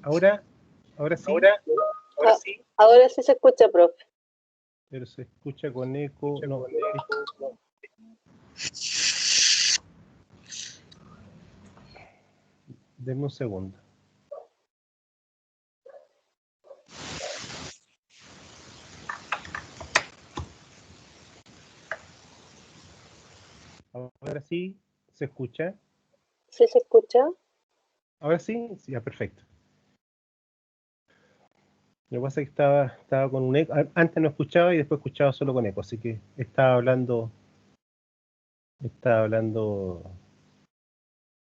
Ahora, ahora sí. Ahora sí. Ahora sí se escucha, profe. Pero se escucha con eco. No. Denme un segundo. Ahora sí, ¿se escucha? ¿Sí se escucha? Ahora sí, ya, perfecto. Lo que pasa es que estaba con un eco. Antes no escuchaba y después escuchaba solo con eco, así que estaba hablando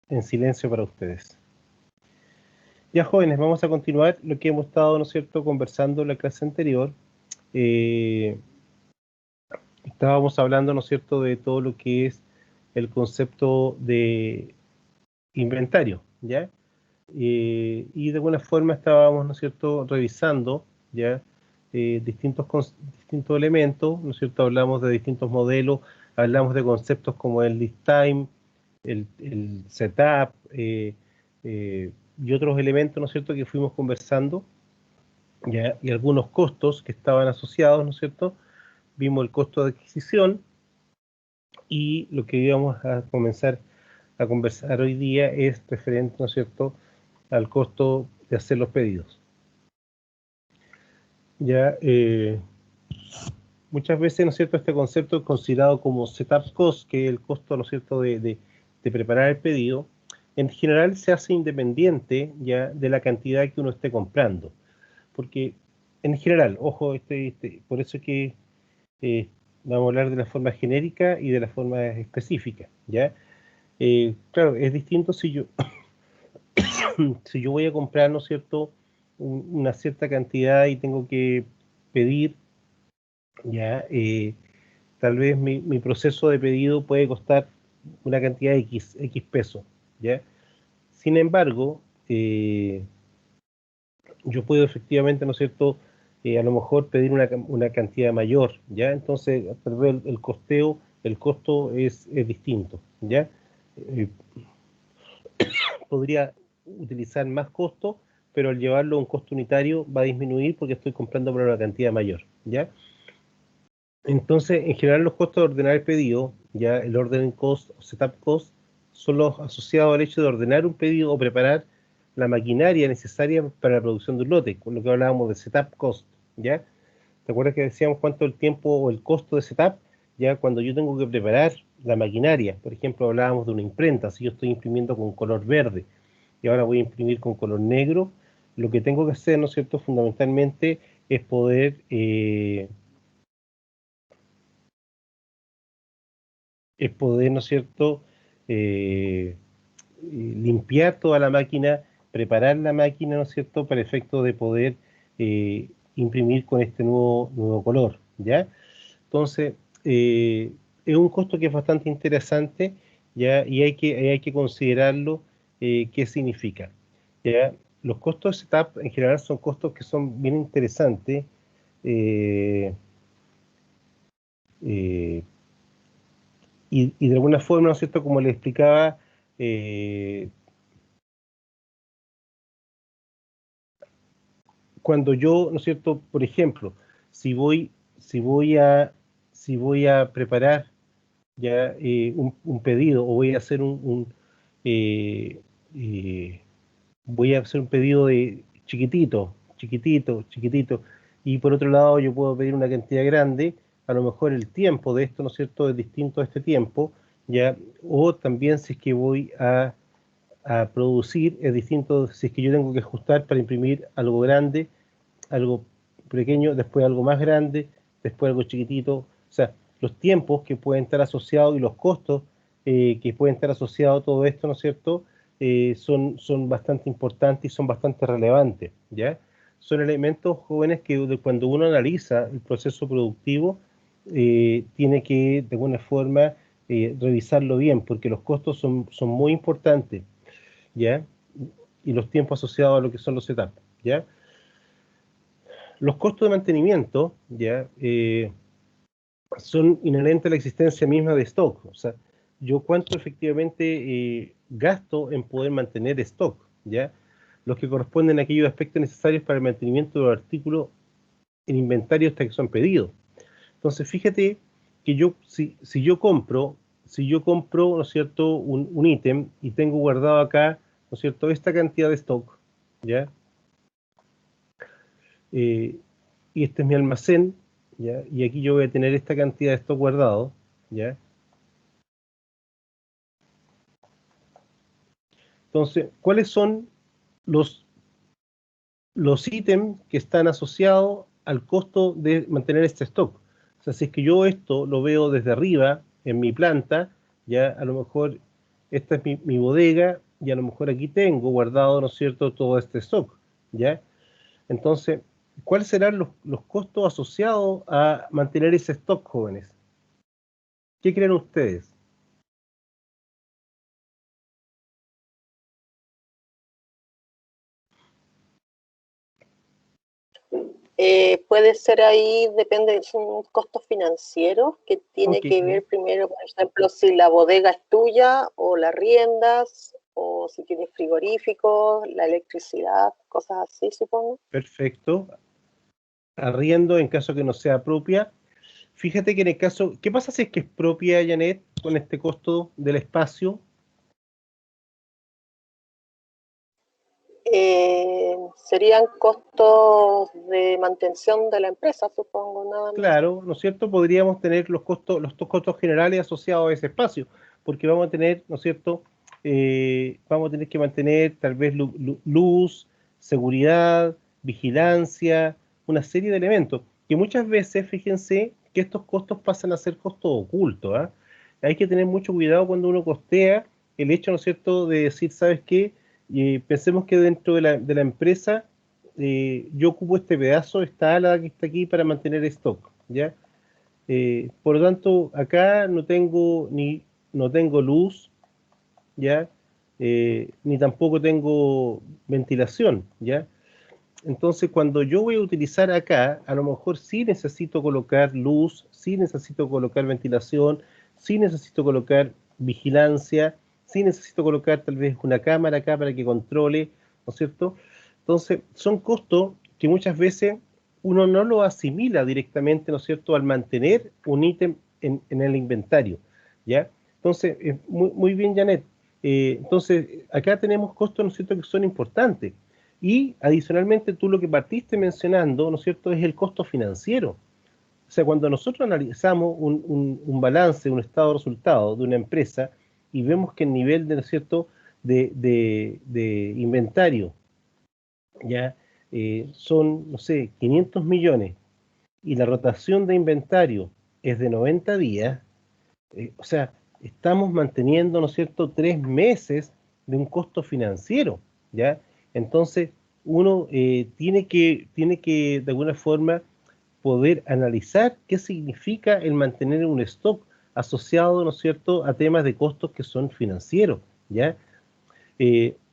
en silencio para ustedes. Ya, jóvenes, vamos a continuar lo que hemos estado, ¿no es cierto?, conversando en la clase anterior. Estábamos hablando, ¿no es cierto?, de todo lo que es el concepto de inventario, ¿ya? Y de alguna forma estábamos, ¿no es cierto?, revisando, ¿ya?, distintos elementos, ¿no es cierto?, hablamos de distintos modelos, hablamos de conceptos como el list time, el setup, y otros elementos, ¿no es cierto?, que fuimos conversando, ¿ya?, y algunos costos que estaban asociados, ¿no es cierto?, vimos el costo de adquisición, y lo que íbamos a comenzar a conversar hoy día es referente, ¿no es cierto?, al costo de hacer los pedidos. Ya, muchas veces, ¿no es cierto?, este concepto es considerado como setup cost, que es el costo, ¿no es cierto?, de preparar el pedido. En general se hace independiente ya de la cantidad que uno esté comprando, porque en general, ojo, por eso es que vamos a hablar de la forma genérica y de la forma específica, ¿ya? Claro, es distinto si yo si yo voy a comprar, ¿no es cierto?, una cierta cantidad y tengo que pedir, ya, tal vez mi proceso de pedido puede costar una cantidad de X pesos, ¿ya? Sin embargo, yo puedo efectivamente, ¿no es cierto?, a lo mejor pedir una cantidad mayor, ¿ya? Entonces, tal vez el costo es distinto, ¿ya? Podría utilizar más costo, pero al llevarlo a un costo unitario va a disminuir porque estoy comprando por una cantidad mayor, ¿ya? Entonces, en general, los costos de ordenar el pedido, ya el ordering cost o setup cost, son los asociados al hecho de ordenar un pedido o preparar la maquinaria necesaria para la producción de un lote, con lo que hablábamos de setup cost, ¿ya? ¿Te acuerdas que decíamos cuánto el tiempo o el costo de setup? Ya cuando yo tengo que preparar la maquinaria, por ejemplo, hablábamos de una imprenta, si yo estoy imprimiendo con color verde y ahora voy a imprimir con color negro, lo que tengo que hacer, ¿no es cierto?, fundamentalmente es poder ¿no es cierto?, limpiar toda la máquina, preparar la máquina, ¿no es cierto?, para efecto de poder imprimir con este nuevo color, ¿ya? Entonces, es un costo que es bastante interesante, ¿ya? Y hay que considerarlo, qué significa, ¿ya? Los costos de setup en general son costos que son bien interesantes, y de alguna forma, ¿no es cierto?, como le explicaba, cuando yo, ¿no es cierto?, por ejemplo, si voy a preparar ya un pedido o voy a hacer eh, eh, voy a hacer un pedido de chiquitito, y por otro lado yo puedo pedir una cantidad grande, a lo mejor el tiempo de esto, ¿no es cierto?, es distinto a este tiempo, ya, o también si es que voy a producir, es distinto si es que yo tengo que ajustar para imprimir algo grande, algo pequeño, después algo más grande, después algo chiquitito, o sea, los tiempos que pueden estar asociados y los costos que pueden estar asociados a todo esto, ¿no es cierto?, son bastante importantes y son bastante relevantes, ¿ya? Son elementos jóvenes que cuando uno analiza el proceso productivo, tiene que, de alguna forma, revisarlo bien, porque los costos son muy importantes, ¿ya? Y los tiempos asociados a lo que son los etapas, ¿ya? Los costos de mantenimiento, ¿ya?, son inherentes a la existencia misma de stock. O sea, yo cuánto efectivamente gasto en poder mantener stock, ¿ya? los que corresponden a aquellos aspectos necesarios para el mantenimiento de los artículos en inventario hasta que son pedidos. Entonces, fíjate que si yo compro, ¿no es cierto?, un ítem y tengo guardado acá, ¿no es cierto?, esta cantidad de stock, ¿ya? Y este es mi almacén, ¿ya? Y aquí yo voy a tener esta cantidad de stock guardado, ¿ya? Entonces, ¿cuáles son los ítems que están asociados al costo de mantener este stock? O sea, si es que yo esto lo veo desde arriba, en mi planta, ya a lo mejor esta es mi bodega, y a lo mejor aquí tengo guardado, ¿no es cierto?, todo este stock, ¿ya? Entonces, ¿cuáles serán los costos asociados a mantener ese stock, jóvenes? ¿Qué creen ustedes? Puede ser ahí, depende, son costos financieros que tiene Ok, que ver primero, por ejemplo, si la bodega es tuya o la riendas, o si tienes frigoríficos, la electricidad, cosas así, supongo. perfecto. Arriendo en caso que no sea propia. Fíjate que en el caso, ¿qué pasa si es que es propia, Janet, con este costo del espacio? Serían costos de mantención de la empresa, supongo, nada más. Claro, ¿no es cierto? Podríamos tener los costos generales asociados a ese espacio, porque vamos a tener, ¿no es cierto? Vamos a tener que mantener tal vez luz, seguridad, vigilancia, una serie de elementos, que muchas veces, fíjense, que estos costos pasan a ser costos ocultos, ¿ah? Hay que tener mucho cuidado cuando uno costea el hecho, ¿no es cierto?, de decir, ¿sabes qué? Pensemos que dentro de la empresa yo ocupo este pedazo, esta ala que está aquí para mantener stock, ¿ya? Por lo tanto, acá no tengo luz, ¿ya? Ni tampoco tengo ventilación, ¿ya? Entonces, cuando yo voy a utilizar acá, a lo mejor sí necesito colocar luz, sí necesito colocar ventilación, sí necesito colocar vigilancia, sí necesito colocar tal vez una cámara acá para que controle, ¿no es cierto? Entonces, son costos que muchas veces uno no lo asimila directamente, ¿no es cierto?, al mantener un ítem en el inventario, ¿ya? Entonces, muy bien, Janet. Entonces, acá tenemos costos, ¿no es cierto?, que son importantes. Y adicionalmente tú lo que partiste mencionando, ¿no es cierto?, es el costo financiero. O sea, cuando nosotros analizamos un balance, un estado de resultado de una empresa y vemos que el nivel de, ¿no es cierto?, de inventario ya son, no sé, 500 millones y la rotación de inventario es de 90 días, o sea, estamos manteniendo, ¿no es cierto?, 3 meses de un costo financiero, ¿ya? Entonces, uno tiene que, de alguna forma, poder analizar qué significa el mantener un stock asociado, ¿no es cierto?, a temas de costos que son financieros, ¿ya?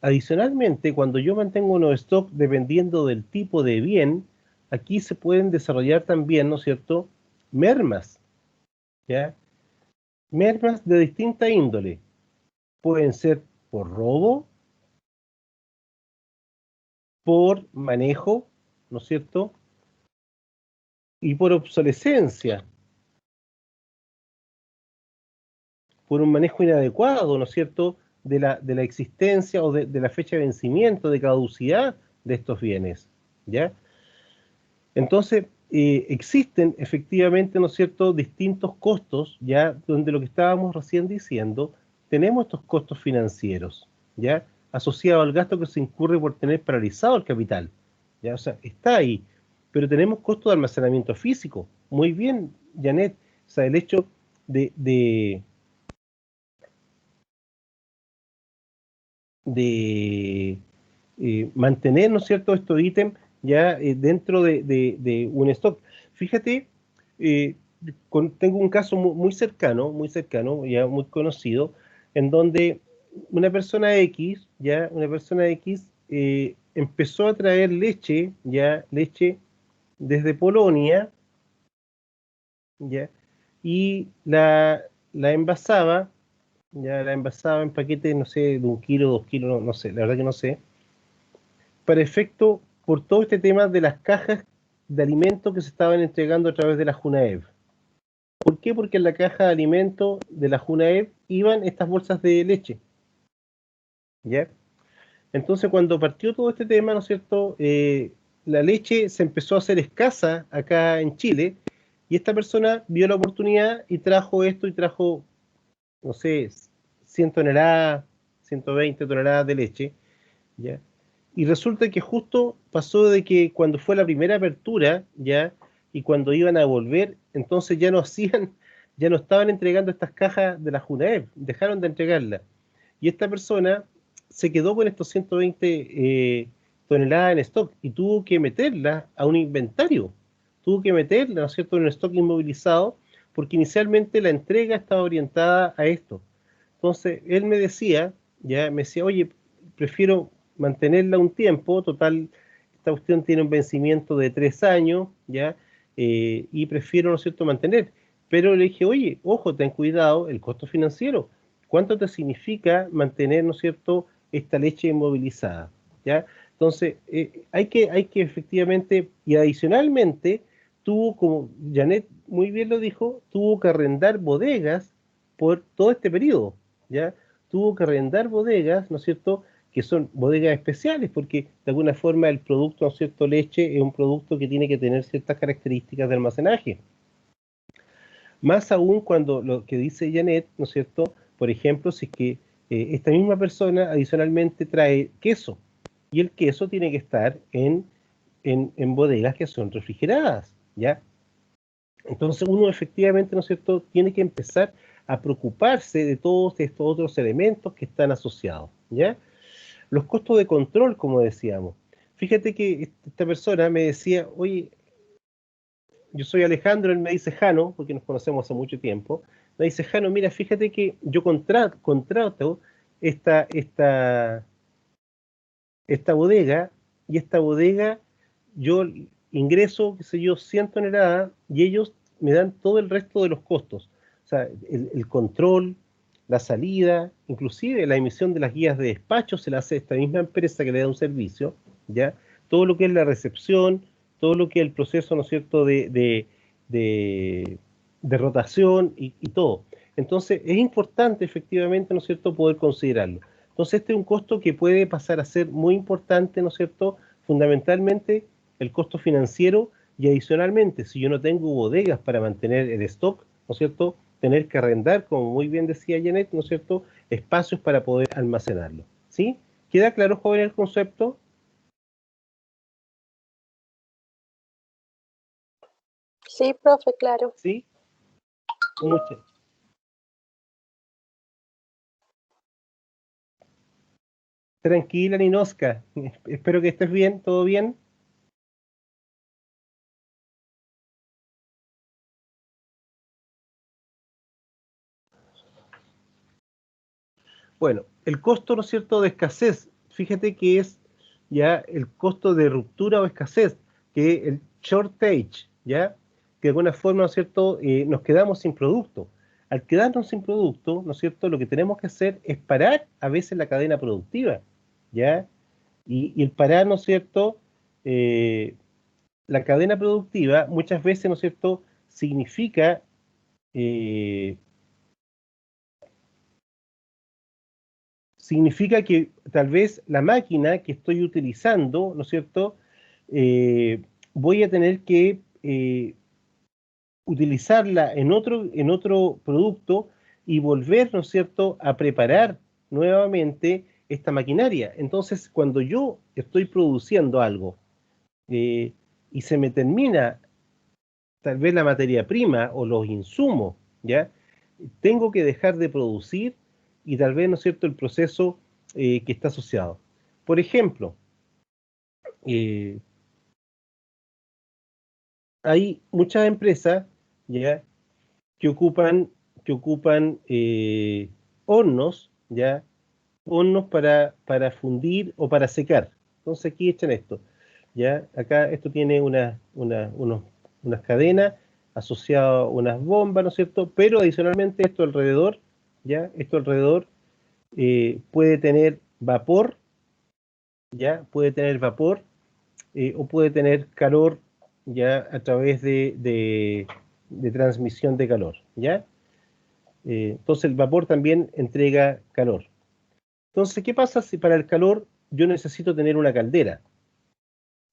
Adicionalmente, cuando yo mantengo unos stock, dependiendo del tipo de bien, aquí se pueden desarrollar también, ¿no es cierto?, mermas, ¿ya? Mermas de distinta índole. Pueden ser por robo, por manejo, ¿no es cierto?, y por obsolescencia, por un manejo inadecuado, ¿no es cierto?, de la existencia o de la fecha de vencimiento, de caducidad de estos bienes, ¿ya? Entonces, existen efectivamente, ¿no es cierto?, distintos costos, ya, donde lo que estábamos recién diciendo, tenemos estos costos financieros, ya, asociados al gasto que se incurre por tener paralizado el capital, ya, o sea, está ahí, pero tenemos costos de almacenamiento físico, muy bien, Janet, o sea, el hecho de mantener, ¿no es cierto?, estos ítems ya dentro de un stock. Fíjate, eh, tengo un caso muy cercano, ya muy conocido, en donde una persona X, empezó a traer leche desde Polonia, ya, y la envasaba en paquetes, no sé, de 1 kilo, 2 kilos, no sé, la verdad que no sé, para efecto por todo este tema de las cajas de alimentos que se estaban entregando a través de la JUNAEV. ¿Por qué? Porque en la caja de alimentos de la JUNAEV iban estas bolsas de leche, ¿ya? Entonces, cuando partió todo este tema, ¿no es cierto?, la leche se empezó a hacer escasa acá en Chile, y esta persona vio la oportunidad y trajo esto, y trajo, no sé, 100 toneladas, 120 toneladas de leche, ¿ya? Y resulta que justo pasó de que cuando fue la primera apertura, ¿ya? Y cuando iban a volver, entonces ya no hacían, ya no estaban entregando estas cajas de la JUNAEV, dejaron de entregarlas. Y esta persona se quedó con estos 120 toneladas en stock y tuvo que meterlas a un inventario, tuvo que meterlas, ¿no es cierto?, en un stock inmovilizado, porque inicialmente la entrega estaba orientada a esto. Entonces, él me decía, oye, prefiero mantenerla un tiempo, total, esta cuestión tiene un vencimiento de 3 años, ¿ya? Y prefiero, ¿no es cierto?, mantener. Pero le dije, oye, ojo, ten cuidado, el costo financiero, ¿cuánto te significa mantener, ¿no es cierto?, esta leche inmovilizada, ¿ya? Entonces, hay que efectivamente, y adicionalmente, tuvo, como Janet muy bien lo dijo, tuvo que arrendar bodegas por todo este periodo, ¿ya? Tuvo que arrendar bodegas, ¿no es cierto?, que son bodegas especiales, porque de alguna forma el producto, ¿no es cierto?, leche es un producto que tiene que tener ciertas características de almacenaje. Más aún cuando lo que dice Janet, ¿no es cierto?, por ejemplo, si es que esta misma persona adicionalmente trae queso, y el queso tiene que estar en bodegas que son refrigeradas, ¿ya? Entonces uno efectivamente, ¿no es cierto?, tiene que empezar a preocuparse de todos estos otros elementos que están asociados, ¿ya? Los costos de control, como decíamos. Fíjate que esta persona me decía, oye, yo soy Alejandro, él me dice Jano, porque nos conocemos hace mucho tiempo, me dice, Jano, mira, fíjate que yo contrato esta bodega, y esta bodega yo ingreso, qué sé yo, 100 toneladas, y ellos me dan todo el resto de los costos. O sea, el control, la salida, inclusive la emisión de las guías de despacho se la hace esta misma empresa que le da un servicio, ¿ya? Todo lo que es la recepción, todo lo que es el proceso, ¿no es cierto?, de rotación y todo. Entonces, es importante efectivamente, ¿no es cierto?, poder considerarlo. Entonces, este es un costo que puede pasar a ser muy importante, ¿no es cierto?, fundamentalmente el costo financiero, y adicionalmente, si yo no tengo bodegas para mantener el stock, ¿no es cierto?, tener que arrendar, como muy bien decía Janet, ¿no es cierto?, espacios para poder almacenarlo, ¿sí? ¿Queda claro, joven, el concepto? Sí, profe, claro. ¿Sí? Muchas. Tranquila, Ninoska. Espero que estés bien, ¿todo bien? Bueno, el costo, ¿no es cierto?, de escasez. Fíjate que es ya el costo de ruptura o escasez, que el shortage, ¿ya? Que de alguna forma, ¿no es cierto?, nos quedamos sin producto. Al quedarnos sin producto, ¿no es cierto?, lo que tenemos que hacer es parar a veces la cadena productiva, ¿ya? Y el parar, ¿no es cierto?, la cadena productiva muchas veces, ¿no es cierto?, significa eh, que tal vez la máquina que estoy utilizando, ¿no es cierto?, eh, voy a tener que utilizarla en otro producto y volver, ¿no es cierto?, a preparar nuevamente esta maquinaria. Entonces, cuando yo estoy produciendo algo eh, y se me termina tal vez la materia prima o los insumos, ¿ya? Tengo que dejar de producir, y tal vez, ¿no es cierto?, el proceso que está asociado. Por ejemplo, eh, hay muchas empresas, ¿ya?, que ocupan, hornos, ¿ya?, hornos para fundir o para secar. Entonces aquí echan esto, ¿ya? Acá esto tiene unas cadenas asociadas a unas bombas, ¿no es cierto? Pero adicionalmente esto alrededor, ¿ya? Esto alrededor puede tener vapor, ya puede tener vapor o puede tener calor ya a través de transmisión de calor, ¿ya? Entonces el vapor también entrega calor. Entonces, ¿qué pasa si para el calor yo necesito tener una caldera?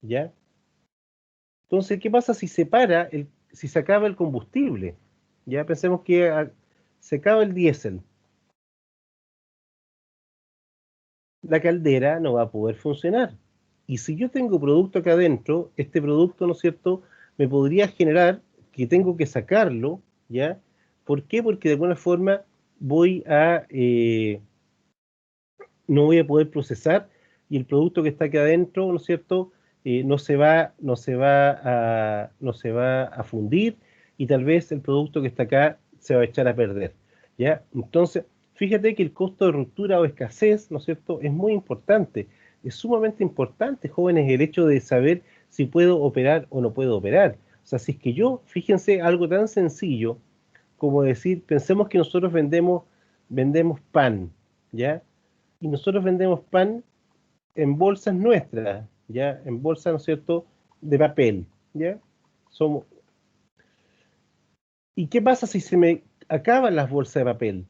¿Ya? Entonces, ¿qué pasa si si se acaba el combustible? Ya pensemos que se acaba el diésel. La caldera no va a poder funcionar. Y si yo tengo producto acá adentro, este producto, ¿no es cierto?, me podría generar que tengo que sacarlo, ¿ya? ¿Por qué? Porque de alguna forma voy a, no voy a poder procesar y el producto que está aquí adentro, ¿no es cierto?, no se va a fundir y tal vez el producto que está acá se va a echar a perder, ¿ya? Entonces, fíjate que el costo de ruptura o escasez, ¿no es cierto?, es muy importante, es sumamente importante, jóvenes, el hecho de saber si puedo operar o no puedo operar. O sea, si es que yo, fíjense, algo tan sencillo como decir, pensemos que nosotros vendemos pan, ¿ya? Y nosotros vendemos pan en bolsas nuestras, ¿ya? En bolsas, ¿no es cierto?, de papel, ¿ya? Somos... ¿Y qué pasa si se me acaban las bolsas de papel?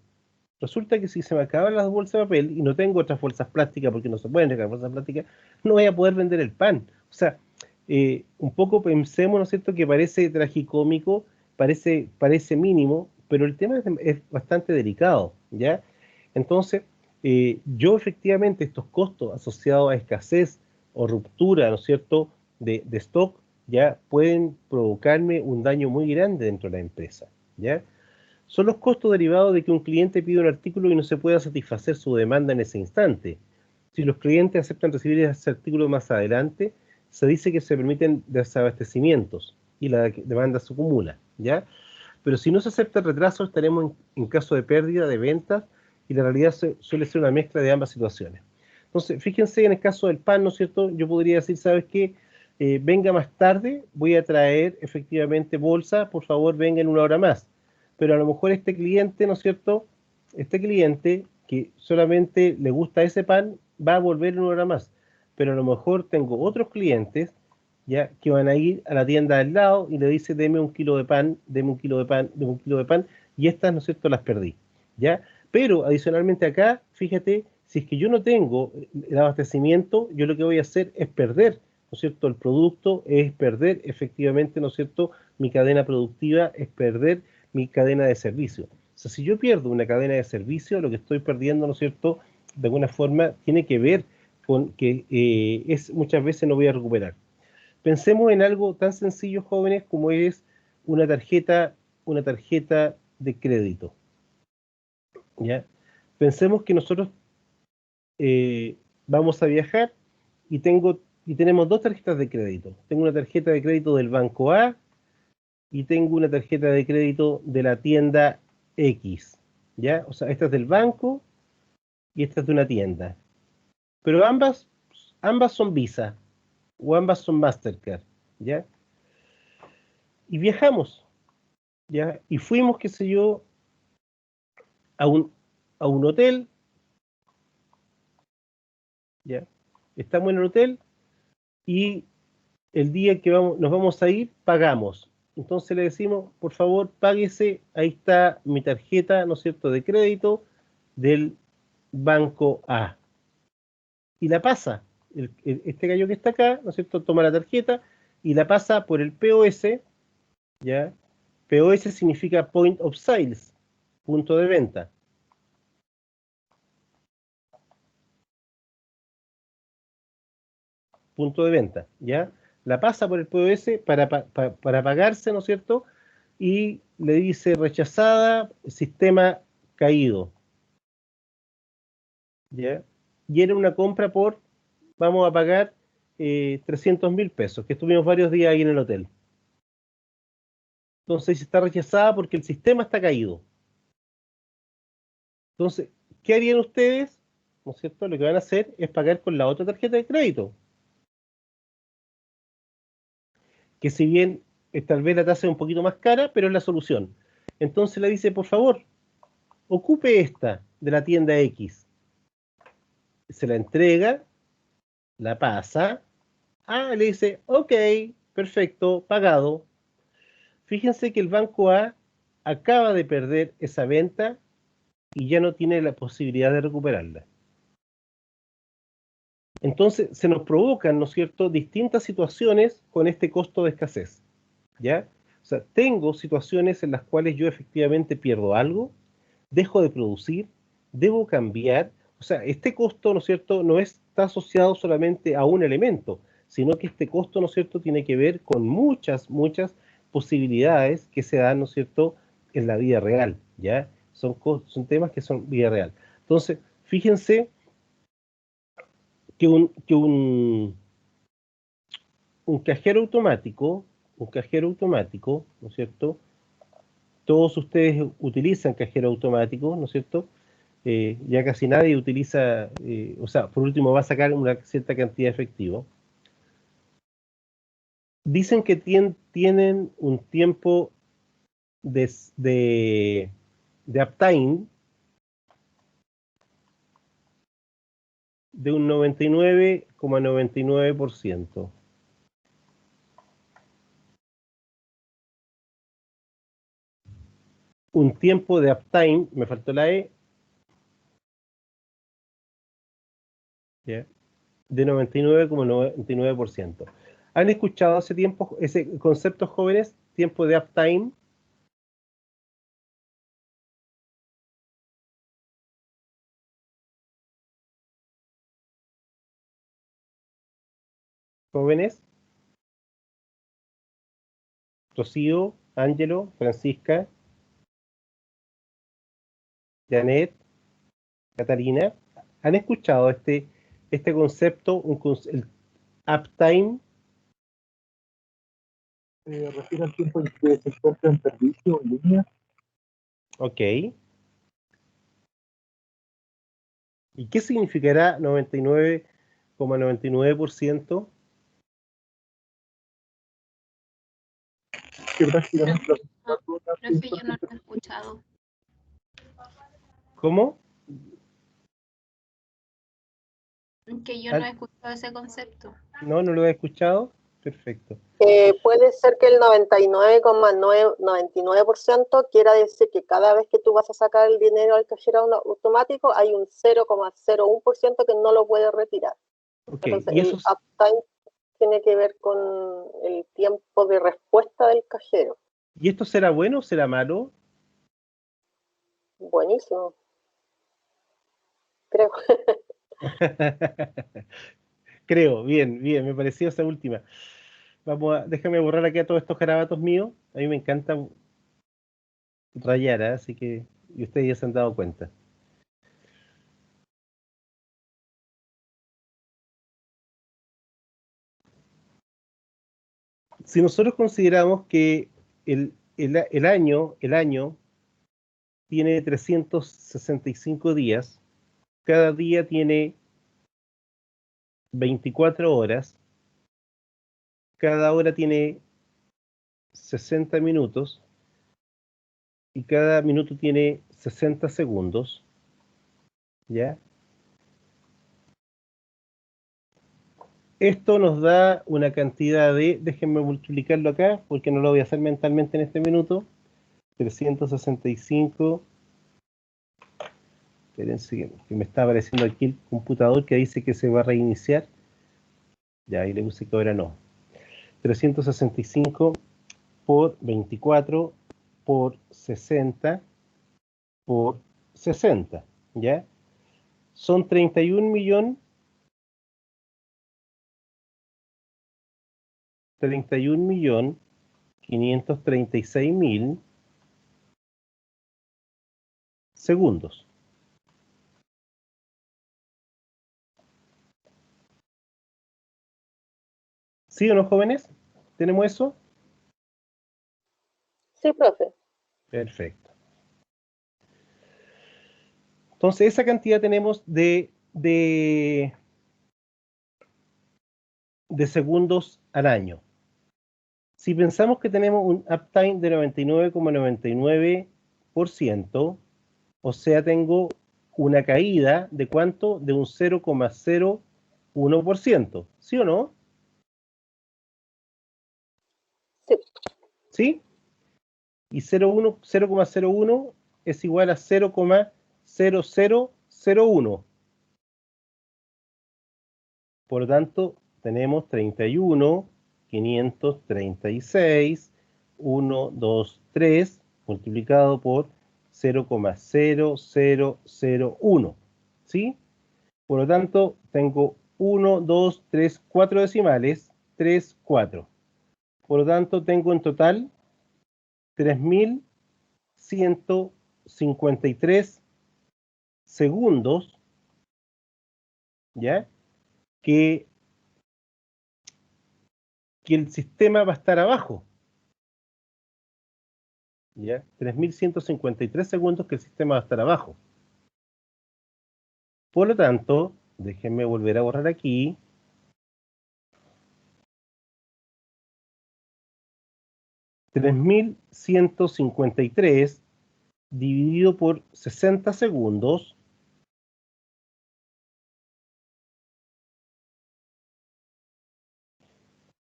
Resulta que si se me acaban las bolsas de papel y no tengo otras bolsas plásticas, porque no se pueden regalar bolsas plásticas, no voy a poder vender el pan. O sea, un poco pensemos, ¿no es cierto?, que parece tragicómico, parece mínimo, pero el tema es bastante delicado, ¿ya? Entonces, yo efectivamente estos costos asociados a escasez o ruptura, ¿no es cierto?, de stock, ya pueden provocarme un daño muy grande dentro de la empresa, ¿ya? Son los costos derivados de que un cliente pide un artículo y no se pueda satisfacer su demanda en ese instante. Si los clientes aceptan recibir ese artículo más adelante, se dice que se permiten desabastecimientos y la demanda se acumula, ¿ya? Pero si no se acepta el retraso, estaremos en caso de pérdida de ventas y la realidad suele ser una mezcla de ambas situaciones. Entonces, fíjense en el caso del pan, ¿no es cierto? Yo podría decir, ¿sabes qué? Venga más tarde, voy a traer efectivamente bolsa, por favor venga en una hora más. Pero a lo mejor este cliente, ¿no es cierto? Este cliente que solamente le gusta ese pan, va a volver en una hora más. Pero a lo mejor tengo otros clientes ya que van a ir a la tienda al lado y le dice, deme un kilo de pan, deme un kilo de pan, deme un kilo de pan, y estas, ¿no es cierto?, las perdí, ¿ya? Pero adicionalmente acá, fíjate, si es que yo no tengo el abastecimiento, yo lo que voy a hacer es perder, ¿no es cierto?, el producto, es perder efectivamente, ¿no es cierto?, mi cadena productiva, es perder mi cadena de servicio. O sea, si yo pierdo una cadena de servicio, lo que estoy perdiendo, ¿no es cierto?, de alguna forma tiene que ver con que muchas veces no voy a recuperar. Pensemos en algo tan sencillo, jóvenes, como es una una tarjeta de crédito, ¿ya? Pensemos que nosotros vamos a viajar y tenemos dos tarjetas de crédito. Tengo una tarjeta de crédito del banco A y tengo una tarjeta de crédito de la tienda X, ¿ya? O sea, esta es del banco y esta es de una tienda. Pero ambas son Visa o ambas son Mastercard, ¿ya? Y viajamos, ¿ya? Y fuimos, qué sé yo, a un hotel, ¿ya? Estamos en el hotel y el día que nos vamos a ir, pagamos. Entonces le decimos, por favor, páguese, ahí está mi tarjeta, ¿no es cierto?, de crédito del banco A. Y la pasa, este gallo que está acá, ¿no es cierto?, toma la tarjeta y la pasa por el POS, ¿ya? POS significa Point of Sales, punto de venta. Punto de venta, ¿ya? La pasa por el POS para pagarse, ¿no es cierto? Y le dice rechazada, sistema caído, ¿ya? Y era una compra vamos a pagar 300.000 pesos, que estuvimos varios días ahí en el hotel. Entonces está rechazada porque el sistema está caído. Entonces, ¿qué harían ustedes? ¿No es cierto? Lo que van a hacer es pagar con la otra tarjeta de crédito, que si bien tal vez la tasa es un poquito más cara, pero es la solución. Entonces le dice, por favor, ocupe esta de la tienda X. Se la entrega la pasa, le dice, ok, perfecto, pagado. Fíjense que el banco A acaba de perder esa venta y ya no tiene la posibilidad de recuperarla. Entonces se nos provocan, ¿no es cierto?, distintas situaciones con este costo de escasez, ¿ya? O sea, tengo situaciones en las cuales yo efectivamente pierdo algo, dejo de producir, debo cambiar. O sea, este costo, ¿no es cierto?, no está asociado solamente a un elemento, sino que este costo, ¿no es cierto?, tiene que ver con muchas posibilidades que se dan, ¿no es cierto?, en la vida real, ¿ya? Son temas que son vida real. Entonces, fíjense que un cajero automático, ¿no es cierto? Todos ustedes utilizan cajero automático, ¿no es cierto? Ya casi nadie utiliza, o sea, por último va a sacar una cierta cantidad de efectivo. Dicen que tienen un tiempo de uptime de un 99,99%. Un tiempo de uptime, me faltó la E, ¿ya?, de 99,99%. ¿Han escuchado ese concepto, jóvenes? Tiempo de uptime. Jóvenes, Rocío, Ángelo, Francisca, Janet, Catalina, ¿han escuchado este concepto, el uptime? Refiere al tiempo en que se encuentra en servicio en línea. Ok. ¿Y qué significará 99,99%? Que prácticamente Profe, yo no lo he escuchado. ¿Cómo? Que yo no he escuchado ese concepto. ¿No lo he escuchado? Perfecto. Puede ser que el 99,99% quiera decir que cada vez que tú vas a sacar el dinero al cajero automático hay un 0,01% que no lo puede retirar. Okay. Entonces el uptime tiene que ver con el tiempo de respuesta del cajero. ¿Y esto será bueno o será malo? Buenísimo. Creo. Creo, bien, me pareció esa última. Déjame borrar aquí a todos estos garabatos míos. A mí me encanta rayar, así que y ustedes ya se han dado cuenta. Si nosotros consideramos que el año tiene 365 días, cada día tiene 24 horas, cada hora tiene 60 minutos y cada minuto tiene 60 segundos, ¿ya? Esto nos da una cantidad déjenme multiplicarlo acá, porque no lo voy a hacer mentalmente en este minuto, 365, espérense que me está apareciendo aquí el computador que dice que se va a reiniciar, ya ahí le puse que ahora no, 365 por 24 por 60 por 60, ¿ya? Son 31.536.000 segundos. ¿Sí o no, jóvenes? ¿Tenemos eso? Sí, profe. Perfecto. Entonces, esa cantidad tenemos de segundos al año. Si pensamos que tenemos un uptime de 99,99%, o sea, tengo una caída de ¿cuánto? De un 0,0 1%, ¿sí o no? Sí. ¿Sí? Y 0,01 es igual a 0,0001. Por lo tanto, tenemos 31, 536, 1, 2, 3, multiplicado por 0,0001. ¿Sí? Por lo tanto, tengo 1, 2, 3, 4 decimales, 3, 4. Por lo tanto, tengo en total 3.153 segundos, ¿ya? Que el sistema va a estar abajo, ¿ya? 3.153 segundos que el sistema va a estar abajo. Por lo tanto, déjenme volver a borrar aquí. $3.153 dividido por 60 segundos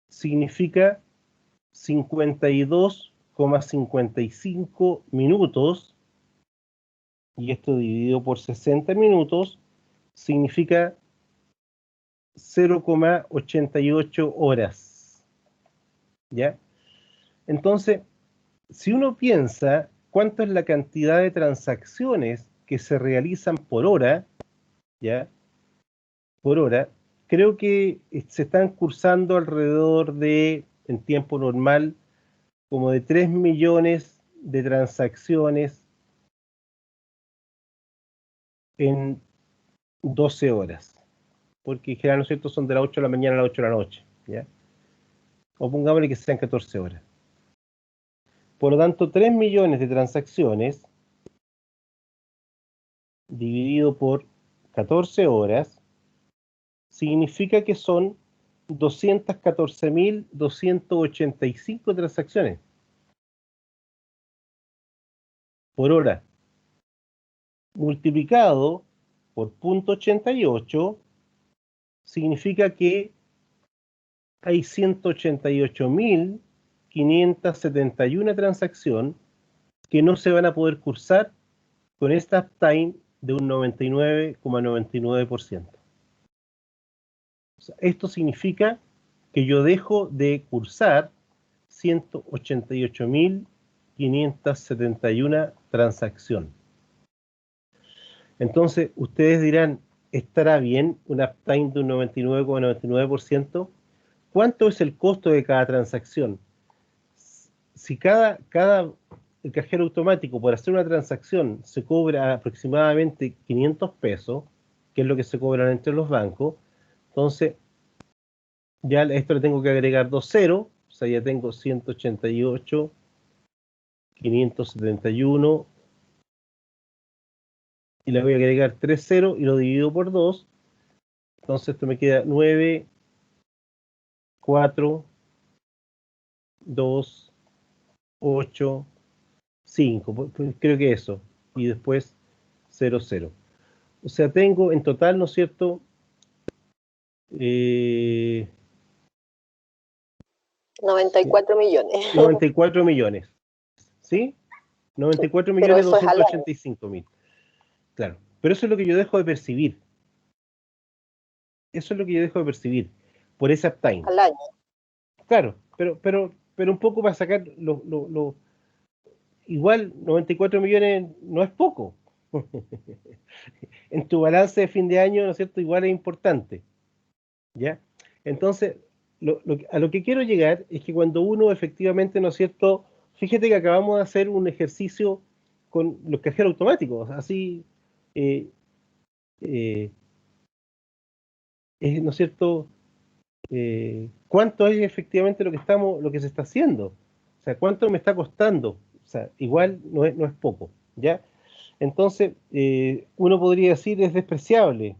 significa 52,55 minutos, y esto dividido por 60 minutos significa 0,88 horas. ¿Ya? Entonces, si uno piensa cuánto es la cantidad de transacciones que se realizan por hora, ¿ya? Por hora, creo que se están cursando alrededor de, en tiempo normal, como de 3 millones de transacciones en 12 horas. Porque en general, ¿no es cierto?, son de las 8 de la mañana a las 8 de la noche, ¿ya? O pongámosle que sean 14 horas. Por lo tanto, 3 millones de transacciones dividido por 14 horas significa que son 214.285 transacciones por hora, multiplicado por 0,88, significa que hay 188.571 transacciones que no se van a poder cursar con esta uptime de un 99,99%. O sea, esto significa que yo dejo de cursar 188.571 transacciones. Entonces, ustedes dirán, ¿estará bien una uptime de un 99,99%? ¿Cuánto es el costo de cada transacción? Si el cajero automático por hacer una transacción se cobra aproximadamente 500 pesos, que es lo que se cobran entre los bancos, entonces ya esto le tengo que agregar 2 ceros, o sea, ya tengo 188.571, y le voy a agregar 3 ceros y lo divido por 2, entonces esto me queda 9, 4, 2, 8, 5, creo que eso, y después 0, 0. O sea, tengo en total, ¿no es cierto?, 94 millones. 94 millones, ¿sí? 94 Pero millones eso es al año. 285.000. Claro, pero eso es lo que yo dejo de percibir. Eso es lo que yo dejo de percibir por esa uptime. Al año. Claro, pero un poco para sacar igual 94 millones no es poco. En tu balance de fin de año, ¿no es cierto?, igual es importante, ¿ya? Entonces, a lo que quiero llegar es que cuando uno efectivamente, ¿no es cierto?, fíjate que acabamos de hacer un ejercicio con los cajeros automáticos, así, ¿no es cierto?, ¿cuánto es efectivamente lo que se está haciendo? O sea, ¿cuánto me está costando? O sea, igual no es poco, ¿ya? Entonces, uno podría decir es despreciable.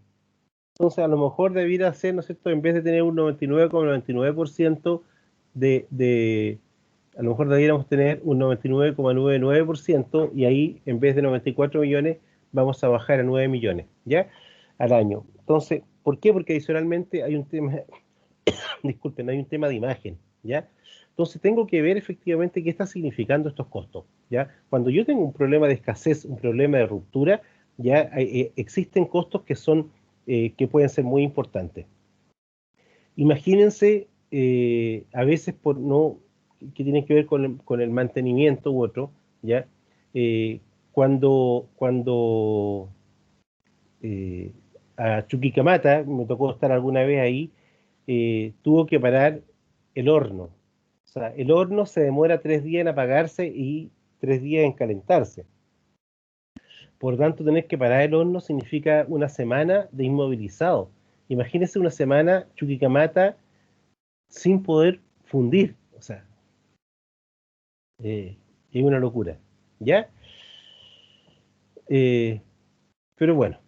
Entonces, a lo mejor debiera ser, ¿no es cierto?, en vez de tener un 99,99% a lo mejor debiéramos tener un 99,99%, y ahí, en vez de 94 millones, vamos a bajar a 9 millones, ¿ya?, al año. Entonces, ¿Por qué? Porque adicionalmente hay un tema, disculpen, hay un tema de imagen, ¿ya? Entonces tengo que ver efectivamente qué está significando estos costos, ¿ya? Cuando yo tengo un problema de escasez, un problema de ruptura, ya existen costos que son, que pueden ser muy importantes. Imagínense, a veces por no, que tienen que ver con el mantenimiento u otro, ¿ya? Cuando a Chuquicamata, me tocó estar alguna vez ahí, tuvo que parar el horno. O sea, el horno se demora 3 días en apagarse y 3 días en calentarse. Por tanto, tener que parar el horno significa una semana de inmovilizado. Imagínense una semana Chuquicamata sin poder fundir. O sea, es una locura. ¿Ya? Pero bueno,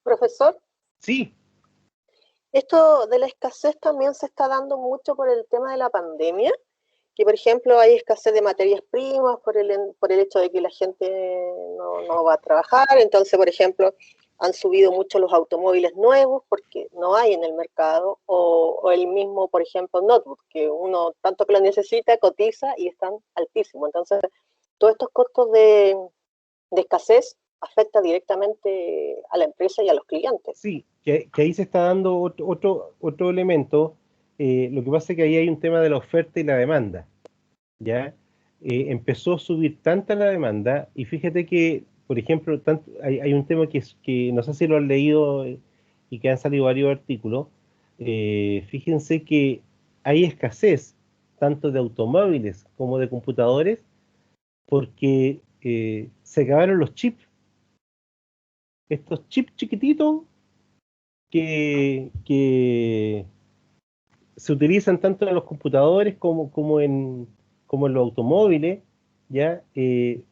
Profesor, sí, esto de la escasez también se está dando mucho por el tema de la pandemia, que por ejemplo hay escasez de materias primas por el hecho de que la gente no va a trabajar, entonces por ejemplo han subido mucho los automóviles nuevos porque no hay en el mercado, o el mismo, por ejemplo, notebook, que uno tanto que lo necesita, cotiza y están altísimos. Entonces, todos estos costos de escasez afecta directamente a la empresa y a los clientes. sí, que ahí se está dando otro elemento. Lo que pasa es que ahí hay un tema de la oferta y la demanda, ¿ya? Empezó a subir tanta la demanda, y fíjate que, por ejemplo, hay un tema que no sé si lo han leído, y que han salido varios artículos. Fíjense que hay escasez tanto de automóviles como de computadores porque se acabaron los chips, estos chips chiquititos que se utilizan tanto en los computadores como en los automóviles, ya se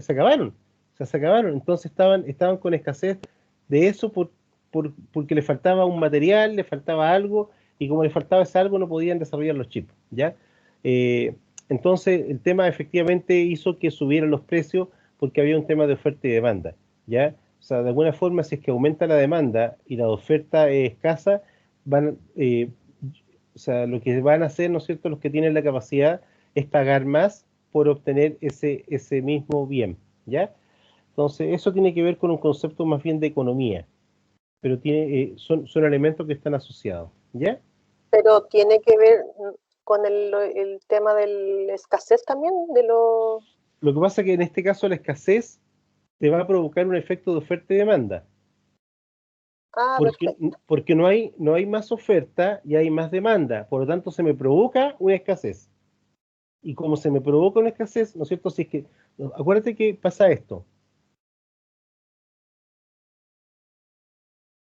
acabaron, o sea, se acabaron. Entonces estaban con escasez de eso porque le faltaba un material, le faltaba algo, y como le faltaba ese algo no podían desarrollar los chips, ¿ya? Eh, entonces el tema efectivamente hizo que subieran los precios porque había un tema de oferta y demanda, ¿ya? O sea, de alguna forma, si es que aumenta la demanda y la oferta es escasa, van, o sea, lo que van a hacer, ¿no es cierto?, los que tienen la capacidad es pagar más por obtener ese mismo bien, ¿ya? Entonces, eso tiene que ver con un concepto más bien de economía, pero son elementos que están asociados, ¿ya? Pero tiene que ver con el tema de la escasez también, de lo... Lo que pasa es que en este caso la escasez te va a provocar un efecto de oferta y demanda, Ah, porque, perfecto. porque no hay más oferta y hay más demanda, por lo tanto se me provoca una escasez. Y como se me provoca una escasez, ¿no es cierto? Si es que, acuérdate que pasa esto: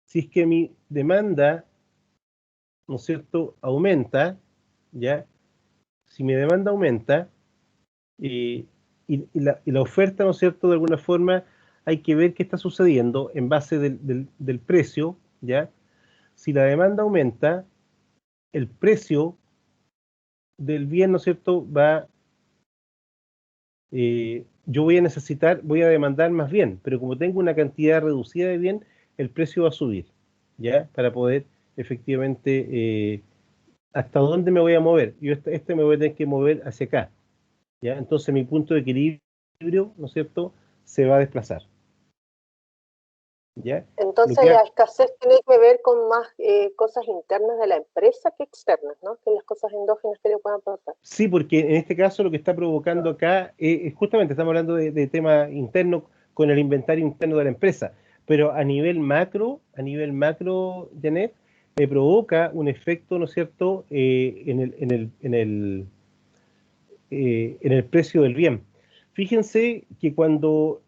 si es que mi demanda, ¿no es cierto?, aumenta, ¿ya? Si mi demanda aumenta, eh, y la oferta, ¿no es cierto?, de alguna forma hay que ver qué está sucediendo en base del precio, ¿ya? Si la demanda aumenta, el precio del bien, ¿no es cierto?, yo voy a demandar más bien, pero como tengo una cantidad reducida de bien, el precio va a subir, ¿ya? Para poder efectivamente, ¿hasta dónde me voy a mover? Yo me voy a tener que mover hacia acá, ¿ya? Entonces mi punto de equilibrio, ¿no es cierto?, se va a desplazar, ¿ya? Lo Entonces que la ha- escasez tiene que ver con más cosas internas de la empresa que externas, ¿no? Que las cosas endógenas que le puedan pasar. sí, porque en este caso lo que está provocando acá, justamente estamos hablando de tema interno con el inventario interno de la empresa, pero a nivel macro, Janet, me provoca un efecto, ¿no es cierto?, en el precio del bien. Fíjense que cuando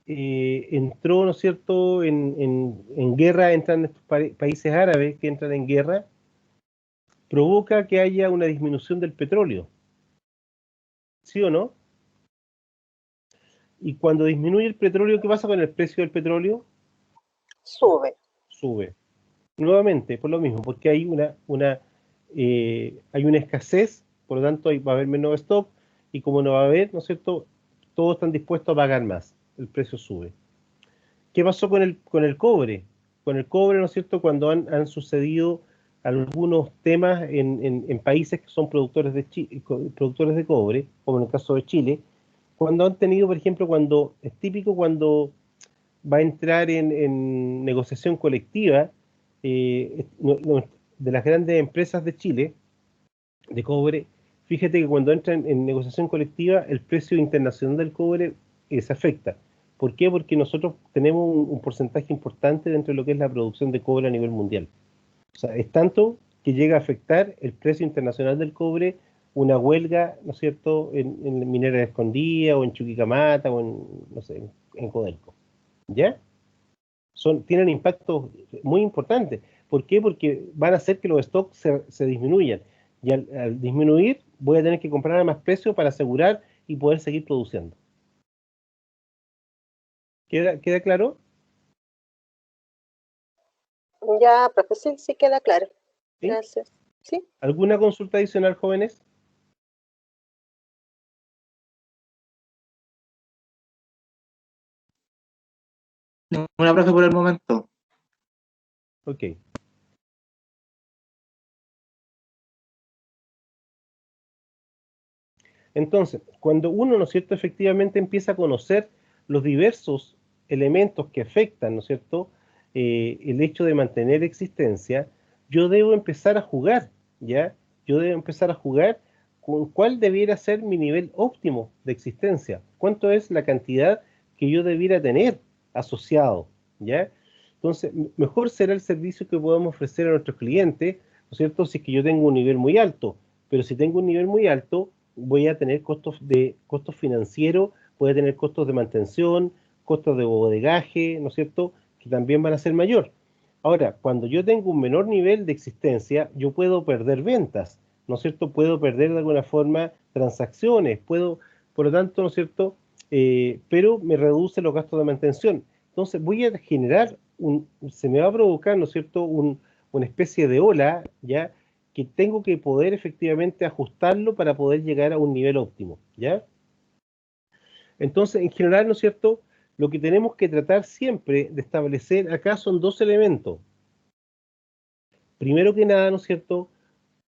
entró, ¿no es cierto?, en guerra, entran estos países árabes que entran en guerra, provoca que haya una disminución del petróleo, ¿sí o no? Y cuando disminuye el petróleo, ¿qué pasa con el precio del petróleo? Sube. Sube. Nuevamente, por lo mismo, porque hay una escasez, por lo tanto va a haber menos stock, y como no va a haber, ¿no es cierto?, todos están dispuestos a pagar más, el precio sube. ¿Qué pasó con el cobre? con el cobre, ¿no es cierto?, cuando han sucedido algunos temas en países que son productores productores de cobre, como en el caso de Chile, cuando han tenido, por ejemplo, cuando es típico cuando va a entrar en negociación colectiva de las grandes empresas de Chile, de cobre, fíjate que cuando entran en negociación colectiva, el precio internacional del cobre se afecta. ¿Por qué? Porque nosotros tenemos un porcentaje importante dentro de lo que es la producción de cobre a nivel mundial. O sea, es tanto que llega a afectar el precio internacional del cobre una huelga, ¿no es cierto?, en Minera Escondida, o en Chuquicamata, o en, no sé, en Codelco. ¿Ya? Tienen impactos muy importantes. ¿Por qué? Porque van a hacer que los stocks se disminuyan. Y al disminuir, voy a tener que comprar a más precio para asegurar y poder seguir produciendo. ¿Queda claro? Ya, profe, sí queda claro. ¿Sí? Gracias. ¿Sí? ¿Alguna consulta adicional, jóvenes? Ninguna, profe, por el momento. Ok. Entonces, cuando uno, ¿no es cierto?, efectivamente empieza a conocer los diversos elementos que afectan, ¿no es cierto?, el hecho de mantener existencia, yo debo empezar a jugar, ¿ya? Yo debo empezar a jugar con cuál debiera ser mi nivel óptimo de existencia, cuánto es la cantidad que yo debiera tener asociado, ¿ya? Entonces, mejor será el servicio que podamos ofrecer a nuestros clientes, ¿no es cierto?, si es que yo tengo un nivel muy alto, pero si tengo un nivel muy alto, voy a tener costos financieros, voy a tener costos de mantención, costos de bodegaje, ¿no es cierto?, que también van a ser mayor. Ahora, cuando yo tengo un menor nivel de existencia, yo puedo perder ventas, ¿no es cierto?, puedo perder de alguna forma transacciones, por lo tanto, ¿no es cierto?, pero me reduce los gastos de mantención. Entonces voy a generar se me va a provocar, ¿no es cierto?, una especie de ola, ¿ya?, que tengo que poder efectivamente ajustarlo para poder llegar a un nivel óptimo, ¿ya? Entonces, en general, ¿no es cierto?, lo que tenemos que tratar siempre de establecer acá son dos elementos. Primero que nada, ¿no es cierto?,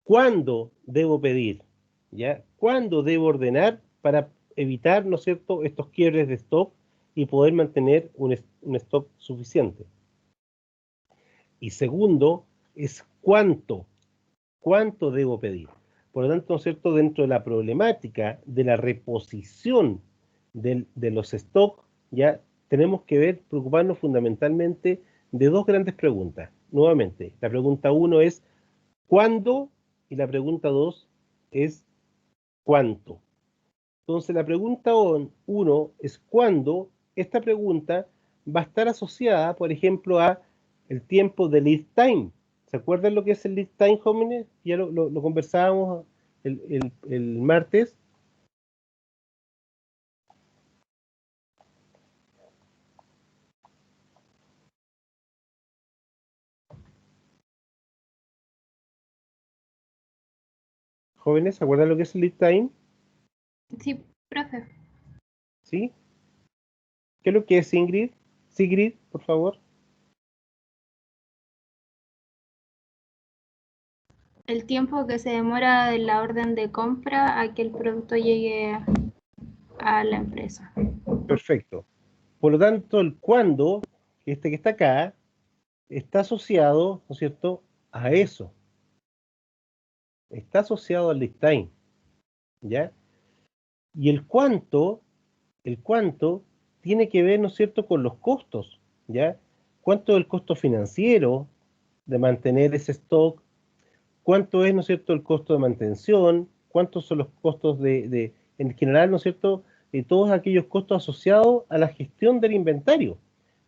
¿cuándo debo pedir? ¿Ya? ¿Cuándo debo ordenar para evitar, ¿no es cierto?, estos quiebres de stock y poder mantener un stock suficiente? Y segundo, es cuánto debo pedir. Por lo tanto, ¿no es cierto?, dentro de la problemática de la reposición de los stocks, ya tenemos que preocuparnos fundamentalmente de dos grandes preguntas. Nuevamente, la pregunta 1 es ¿cuándo? Y la pregunta 2 es ¿cuánto? Entonces, la pregunta 1 es ¿cuándo? Esta pregunta va a estar asociada, por ejemplo, a el tiempo de lead time. ¿Se acuerdan lo que es el lead time, jóvenes? Ya lo conversábamos el martes. Jóvenes, ¿se acuerdan lo que es el lead time? Sí, profe. ¿Sí? ¿Qué es lo que es Ingrid? Sigrid, por favor. El tiempo que se demora de la orden de compra a que el producto llegue a la empresa. Perfecto. Por lo tanto, el cuándo, que está acá, está asociado, ¿no es cierto?, a eso. Está asociado al lead time, ¿ya? Y el cuánto tiene que ver, ¿no es cierto?, con los costos, ¿ya? ¿Cuánto es el costo financiero de mantener ese stock? ¿Cuánto es, ¿no es cierto?, el costo de mantención? ¿Cuántos son los costos en general, ¿no es cierto?, de todos aquellos costos asociados a la gestión del inventario,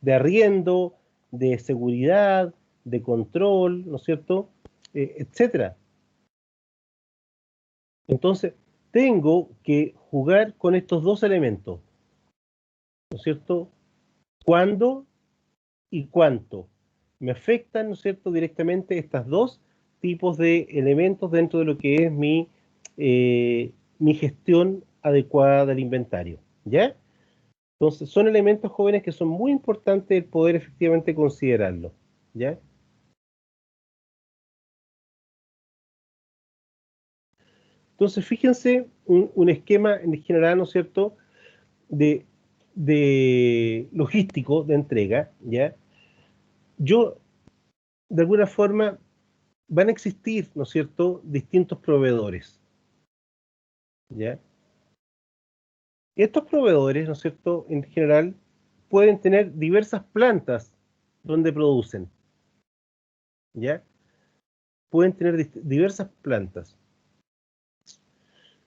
de arriendo, de seguridad, de control, ¿no es cierto?, etcétera. Entonces, tengo que jugar con estos dos elementos, ¿no es cierto? ¿Cuándo y cuánto? Me afectan, ¿no es cierto?, directamente estas dos tipos de elementos dentro de lo que es mi gestión adecuada del inventario, ¿ya? Entonces, son elementos jóvenes que son muy importantes el poder efectivamente considerarlo, ¿ya? Entonces, fíjense un esquema en general, ¿no es cierto?, de logístico, de entrega, ¿ya? De alguna forma, van a existir, ¿no es cierto?, distintos proveedores, ¿ya? Estos proveedores, ¿no es cierto?, en general, pueden tener diversas plantas donde producen, ¿ya? Pueden tener diversas plantas.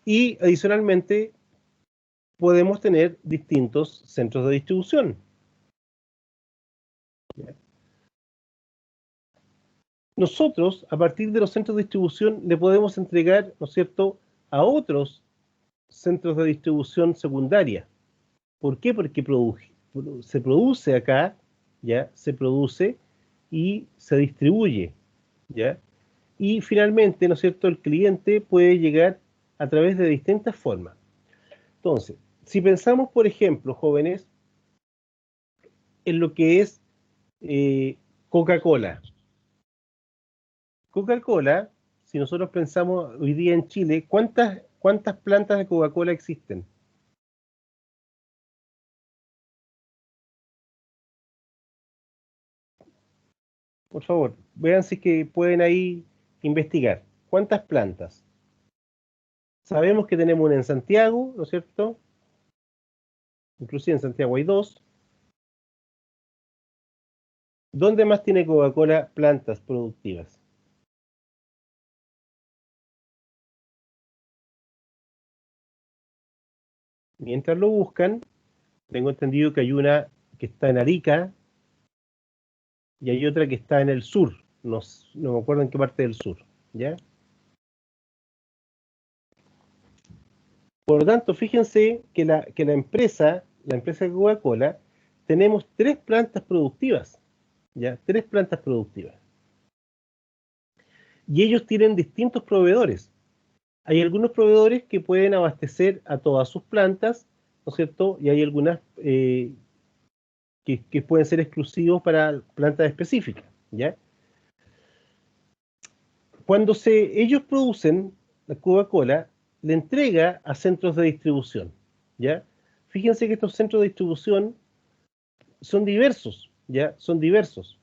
Y adicionalmente, podemos tener distintos centros de distribución, ¿ya? Nosotros, a partir de los centros de distribución, le podemos entregar, ¿no es cierto?, a otros centros de distribución secundaria. ¿Por qué? Porque se produce acá, ¿ya? Se produce y se distribuye, ¿ya? Y finalmente, ¿no es cierto?, el cliente puede llegar a través de distintas formas. Entonces, si pensamos, por ejemplo, jóvenes, en lo que es Coca-Cola. Coca-Cola, si nosotros pensamos hoy día en Chile, ¿cuántas plantas de Coca-Cola existen? Por favor, vean si es que pueden ahí investigar. ¿Cuántas plantas? Sabemos que tenemos una en Santiago, ¿no es cierto? Inclusive en Santiago hay 2. ¿Dónde más tiene Coca-Cola plantas productivas? Mientras lo buscan, tengo entendido que hay una que está en Arica y hay otra que está en el sur. No me acuerdo en qué parte del sur, ¿ya? Por lo tanto, fíjense que la empresa de Coca-Cola, tenemos 3 plantas productivas, ¿ya? 3 plantas productivas. Y ellos tienen distintos proveedores. Hay algunos proveedores que pueden abastecer a todas sus plantas, ¿no es cierto? Y hay algunas que pueden ser exclusivos para plantas específicas, ¿ya? Cuando ellos producen la Coca-Cola, le entrega a centros de distribución, ¿ya? Fíjense que estos centros de distribución son diversos, ¿ya? Son diversos.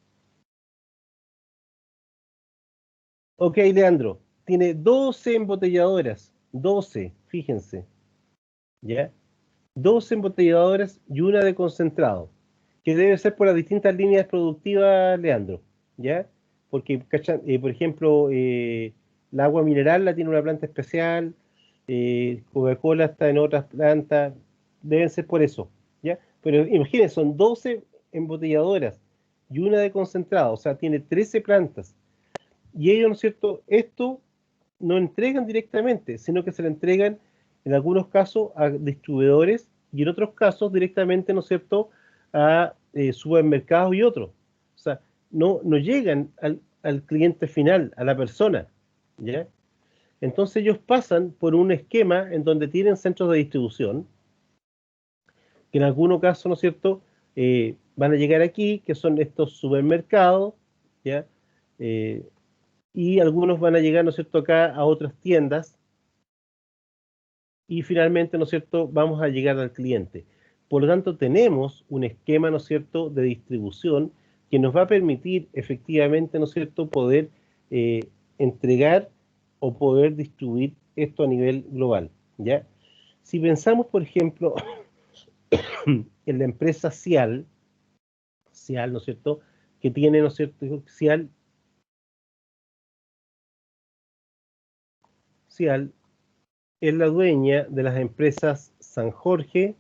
Ok, Leandro, tiene 12 embotelladoras, 12, fíjense, ¿ya? 12 embotelladoras y una de concentrado, que debe ser por las distintas líneas productivas, Leandro, ¿ya? Porque, por ejemplo, el agua mineral la tiene una planta especial, Coca-Cola está en otras plantas, deben ser por eso, ¿ya? Pero imagínense, son 12 embotelladoras y una de concentrado, o sea, tiene 13 plantas. Y ellos, ¿no es cierto?, esto no entregan directamente, sino que se le entregan en algunos casos a distribuidores y en otros casos directamente, ¿no es cierto?, a supermercados y otros. O sea, no llegan al cliente final, a la persona, ¿ya? Entonces ellos pasan por un esquema en donde tienen centros de distribución, que en algunos casos, ¿no es cierto?, van a llegar aquí, que son estos supermercados, ¿ya? Y algunos van a llegar, ¿no es cierto?, acá a otras tiendas, y finalmente, ¿no es cierto?, vamos a llegar al cliente. Por lo tanto, tenemos un esquema, ¿no es cierto?, de distribución que nos va a permitir efectivamente, ¿no es cierto?, poder entregar o poder distribuir esto a nivel global, ¿ya? Si pensamos, por ejemplo, en la empresa Cial, ¿no es cierto?, que tiene, ¿no es cierto?, Cial es la dueña de las empresas San Jorge,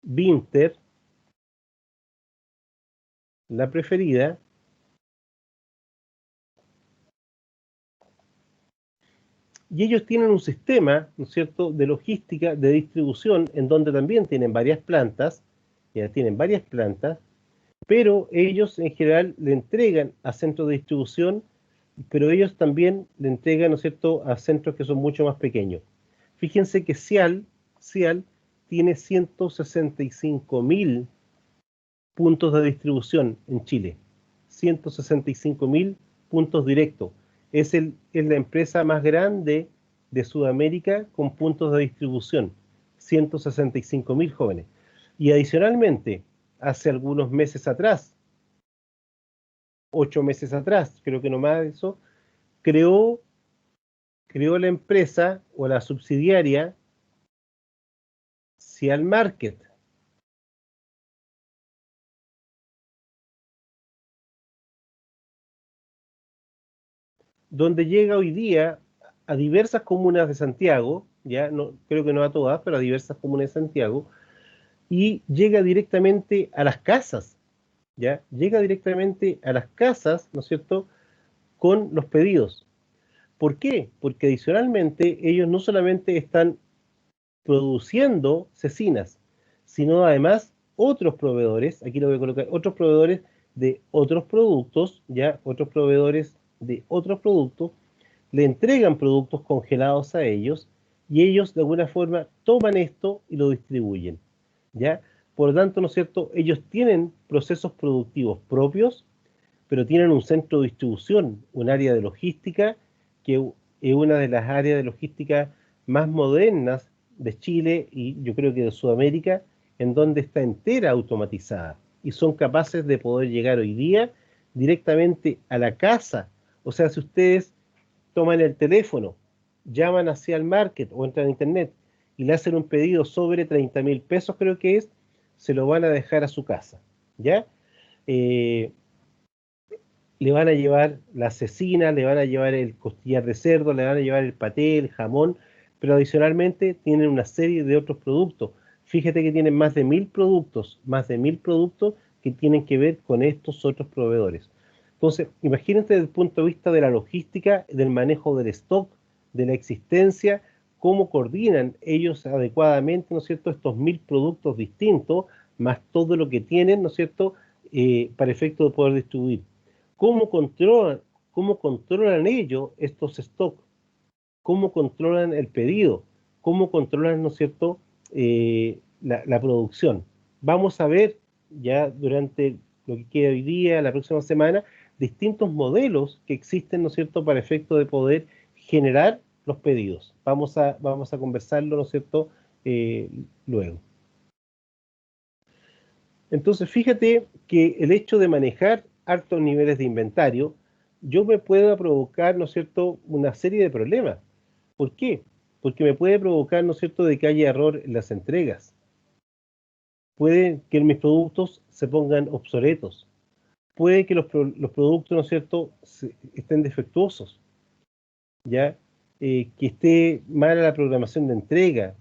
Vinter, La Preferida, y ellos tienen un sistema, ¿no es cierto?, de logística, de distribución, en donde también tienen varias plantas, pero ellos en general le entregan a centros de distribución, pero ellos también le entregan, ¿no es cierto?, a centros que son mucho más pequeños. Fíjense que Cial tiene 165.000 puntos de distribución en Chile. 165.000 puntos directos. Es la empresa más grande de Sudamérica con puntos de distribución. 165.000 jóvenes. Y adicionalmente, hace algunos meses atrás, 8 meses atrás, creo que no más de eso, creó la empresa o la subsidiaria Cial Market. Donde llega hoy día a diversas comunas de Santiago, ya no, creo que no a todas, pero a diversas comunas de Santiago, y llega directamente a las casas, ya, llega directamente a las casas, ¿no es cierto?, con los pedidos. ¿Por qué? Porque adicionalmente ellos no solamente están produciendo cecinas, sino además otros proveedores, aquí lo voy a colocar, otros proveedores de otros productos, ya, otros proveedores de otros productos, le entregan productos congelados a ellos y ellos de alguna forma toman esto y lo distribuyen, ¿ya? Por lo tanto, ¿no es cierto?, ellos tienen procesos productivos propios, pero tienen un centro de distribución, un área de logística, que es una de las áreas de logística más modernas de Chile y yo creo que de Sudamérica, en donde está entera automatizada y son capaces de poder llegar hoy día directamente a la casa. O sea, si ustedes toman el teléfono, llaman hacia el market o entran a internet y le hacen un pedido sobre 30.000 pesos, creo que es, se lo van a dejar a su casa, ¿ya? Le van a llevar la cecina, le van a llevar el costillar de cerdo, le van a llevar el paté, el jamón, pero adicionalmente tienen una serie de otros productos. Fíjate que tienen más de 1.000 productos que tienen que ver con estos otros proveedores. Entonces, imagínate desde el punto de vista de la logística, del manejo del stock, de la existencia, cómo coordinan ellos adecuadamente, ¿no es cierto?, estos 1.000 productos distintos, más todo lo que tienen, ¿no es cierto?, para efecto de poder distribuir. ¿Cómo controlan ellos estos stocks? ¿Cómo controlan el pedido? ¿Cómo controlan, ¿no es cierto?, la producción? Vamos a ver ya durante lo que queda hoy día, la próxima semana, distintos modelos que existen, ¿no es cierto?, para efecto de poder generar los pedidos. Vamos a conversarlo, ¿no es cierto?, luego. Entonces, fíjate que el hecho de manejar altos niveles de inventario, yo me puedo provocar, ¿no es cierto?, una serie de problemas. ¿Por qué? Porque me puede provocar, ¿no es cierto?, de que haya error en las entregas. Puede que mis productos se pongan obsoletos. Puede que los productos, ¿no es cierto?, estén defectuosos, ¿ya? Que esté mala la programación de entrega.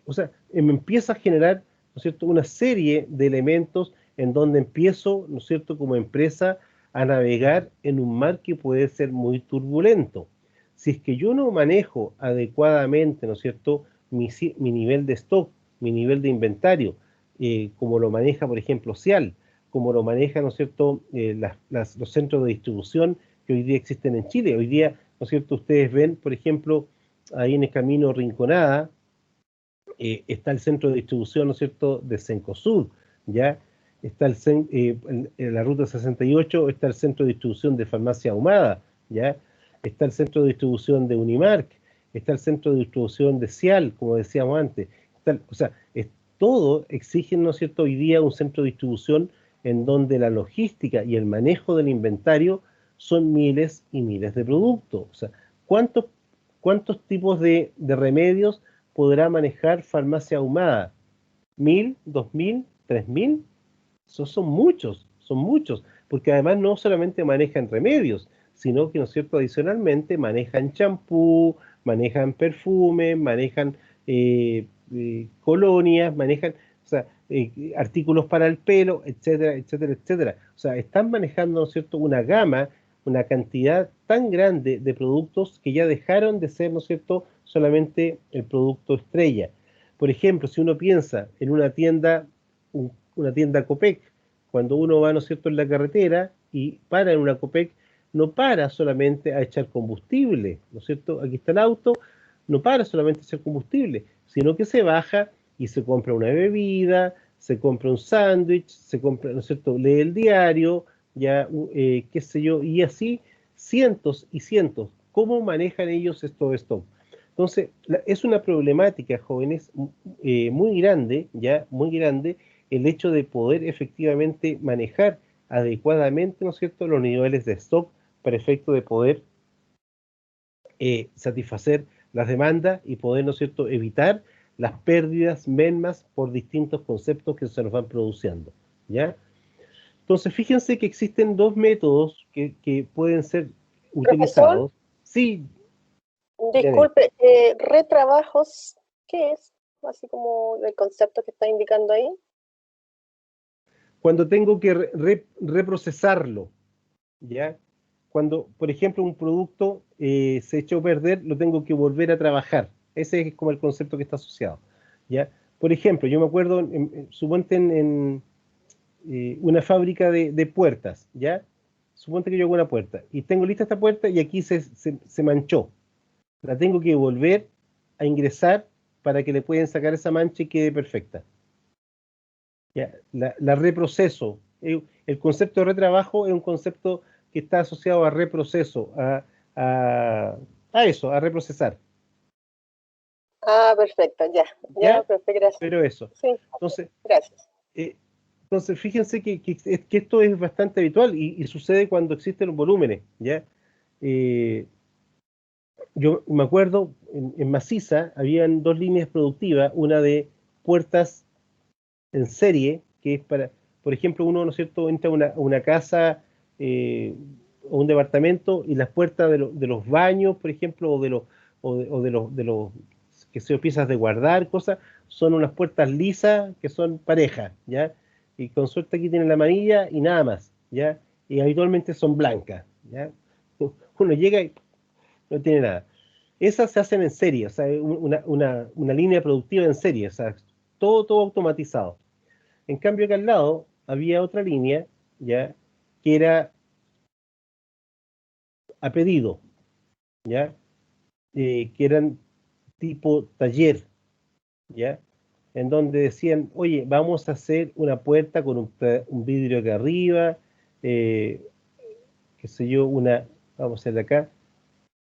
O sea, me empieza a generar, ¿no es cierto?, una serie de elementos en donde empiezo, ¿no es cierto?, como empresa a navegar en un mar que puede ser muy turbulento. Si es que yo no manejo adecuadamente, ¿no es cierto?, mi nivel de stock, mi nivel de inventario, como lo maneja, por ejemplo, Cial, como lo maneja, ¿no es cierto?, los centros de distribución que hoy día existen en Chile. Hoy día, ¿no es cierto?, ustedes ven, por ejemplo, ahí en el camino Rinconada, está el centro de distribución, ¿no es cierto?, de Cencosud, ¿ya? Está en la ruta 68 está el centro de distribución de Farmacia Ahumada, ¿ya? Está el centro de distribución de Unimark, está el centro de distribución de Cial, como decíamos antes. O sea, todo exigen, ¿no es cierto?, hoy día un centro de distribución en donde la logística y el manejo del inventario son miles y miles de productos. O sea, ¿cuántos tipos de remedios podrá manejar Farmacia Ahumada? ¿1.000, 2.000, 3.000? Son muchos, porque además no solamente manejan remedios, sino que, ¿no es cierto?, adicionalmente manejan champú, manejan perfume, manejan colonias, manejan, o sea, artículos para el pelo, etcétera, etcétera, etcétera. O sea, están manejando, ¿no es cierto?, una gama, una cantidad tan grande de productos que ya dejaron de ser, ¿no es cierto?, solamente el producto estrella. Por ejemplo, si uno piensa en una tienda Copec, cuando uno va, ¿no es cierto?, en la carretera y para en una Copec, no para solamente a echar combustible, ¿no es cierto? Aquí está el auto, no para solamente a echar combustible, sino que se baja y se compra una bebida, se compra un sándwich, se compra, ¿no es cierto?, lee el diario, ya, qué sé yo, y así cientos y cientos. ¿Cómo manejan ellos esto? Entonces, es una problemática, jóvenes, muy grande, ya, muy grande, el hecho de poder efectivamente manejar adecuadamente, ¿no es cierto?, los niveles de stock para efecto de poder satisfacer las demandas y poder, ¿no es cierto?, evitar las pérdidas, mermas por distintos conceptos que se nos van produciendo, ¿ya? Entonces, fíjense que existen dos métodos que pueden ser Profesor, utilizados. Sí, Janet. disculpe, retrabajos, ¿qué es? Así como el concepto que está indicando ahí. Cuando tengo que reprocesarlo, ¿ya? Cuando, por ejemplo, un producto se echó a perder, lo tengo que volver a trabajar. Ese es como el concepto que está asociado, ¿ya? Por ejemplo, yo me acuerdo, suponte en una fábrica de puertas, ¿ya? Suponte que yo hago una puerta y tengo lista esta puerta y aquí se manchó. La tengo que volver a ingresar para que le pueden sacar esa mancha y quede perfecta. ¿Ya? La reproceso. El concepto de retrabajo es un concepto que está asociado a reproceso, a, a eso, a reprocesar. Ah, perfecto, ya, ¿Ya? perfecto, gracias. Pero eso. Sí, Entonces, gracias. fíjense que esto es bastante habitual y sucede cuando existen los volúmenes, ¿ya? Yo me acuerdo, en Maciza habían dos líneas productivas, una de puertas en serie, que es para, por ejemplo, uno, ¿no es cierto?, entra a una casa o un departamento y las puertas de los baños, por ejemplo, o de los que se piezas de guardar, cosas, son unas puertas lisas que son parejas, ¿ya? Y con suerte aquí tienen la manilla y nada más, ¿ya? Y habitualmente son blancas, ¿ya? Uno llega y no tiene nada. Esas se hacen en serie, o sea, una línea productiva en serie, o sea, todo automatizado. En cambio, acá al lado había otra línea, ¿ya? Que era a pedido, ¿ya? Que eran tipo taller, ¿ya? En donde decían, oye, vamos a hacer una puerta con un vidrio acá arriba, eh, qué sé yo, vamos a hacer de acá,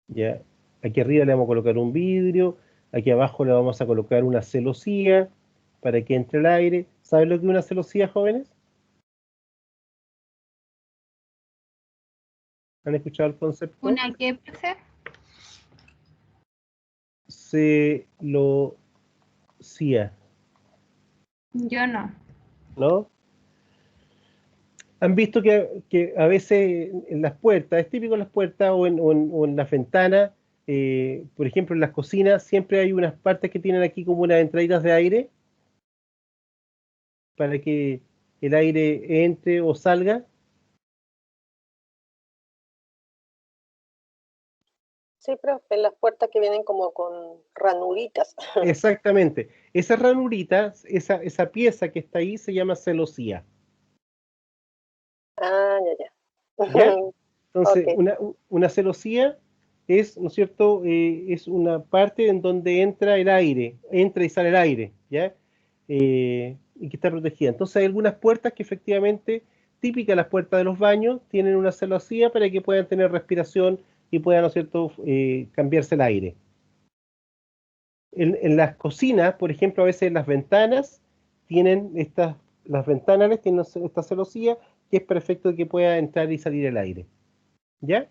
¿ya? Aquí arriba le vamos a colocar un vidrio, aquí abajo le vamos a colocar una celosía para que entre el aire. ¿Saben lo que es una celosía, jóvenes? ¿Han escuchado el concepto? ¿Una qué, profe? Celosía, Yo no. ¿no? Han visto que a veces en las puertas, es típico en las puertas o en las ventanas, por ejemplo en las cocinas, siempre hay unas partes que tienen aquí como unas entraditas de aire para que el aire entre o salga. Sí, profe, las puertas que vienen como con ranulitas. Exactamente. Esa ranurita, esa pieza que está ahí se llama celosía. Ah, ya. ¿Ya? Ok. Entonces, una celosía es, ¿no es cierto?, es una parte en donde entra el aire, entra y sale el aire, ¿ya? Y que está protegida. Entonces hay algunas puertas que efectivamente, típicas las puertas de los baños, tienen una celosía para que puedan tener respiración y puedan, ¿no es cierto?, cambiarse el aire. En las cocinas, por ejemplo, a veces las ventanas tienen las ventanales tienen esta celosía que es perfecto que pueda entrar y salir el aire. ¿Ya?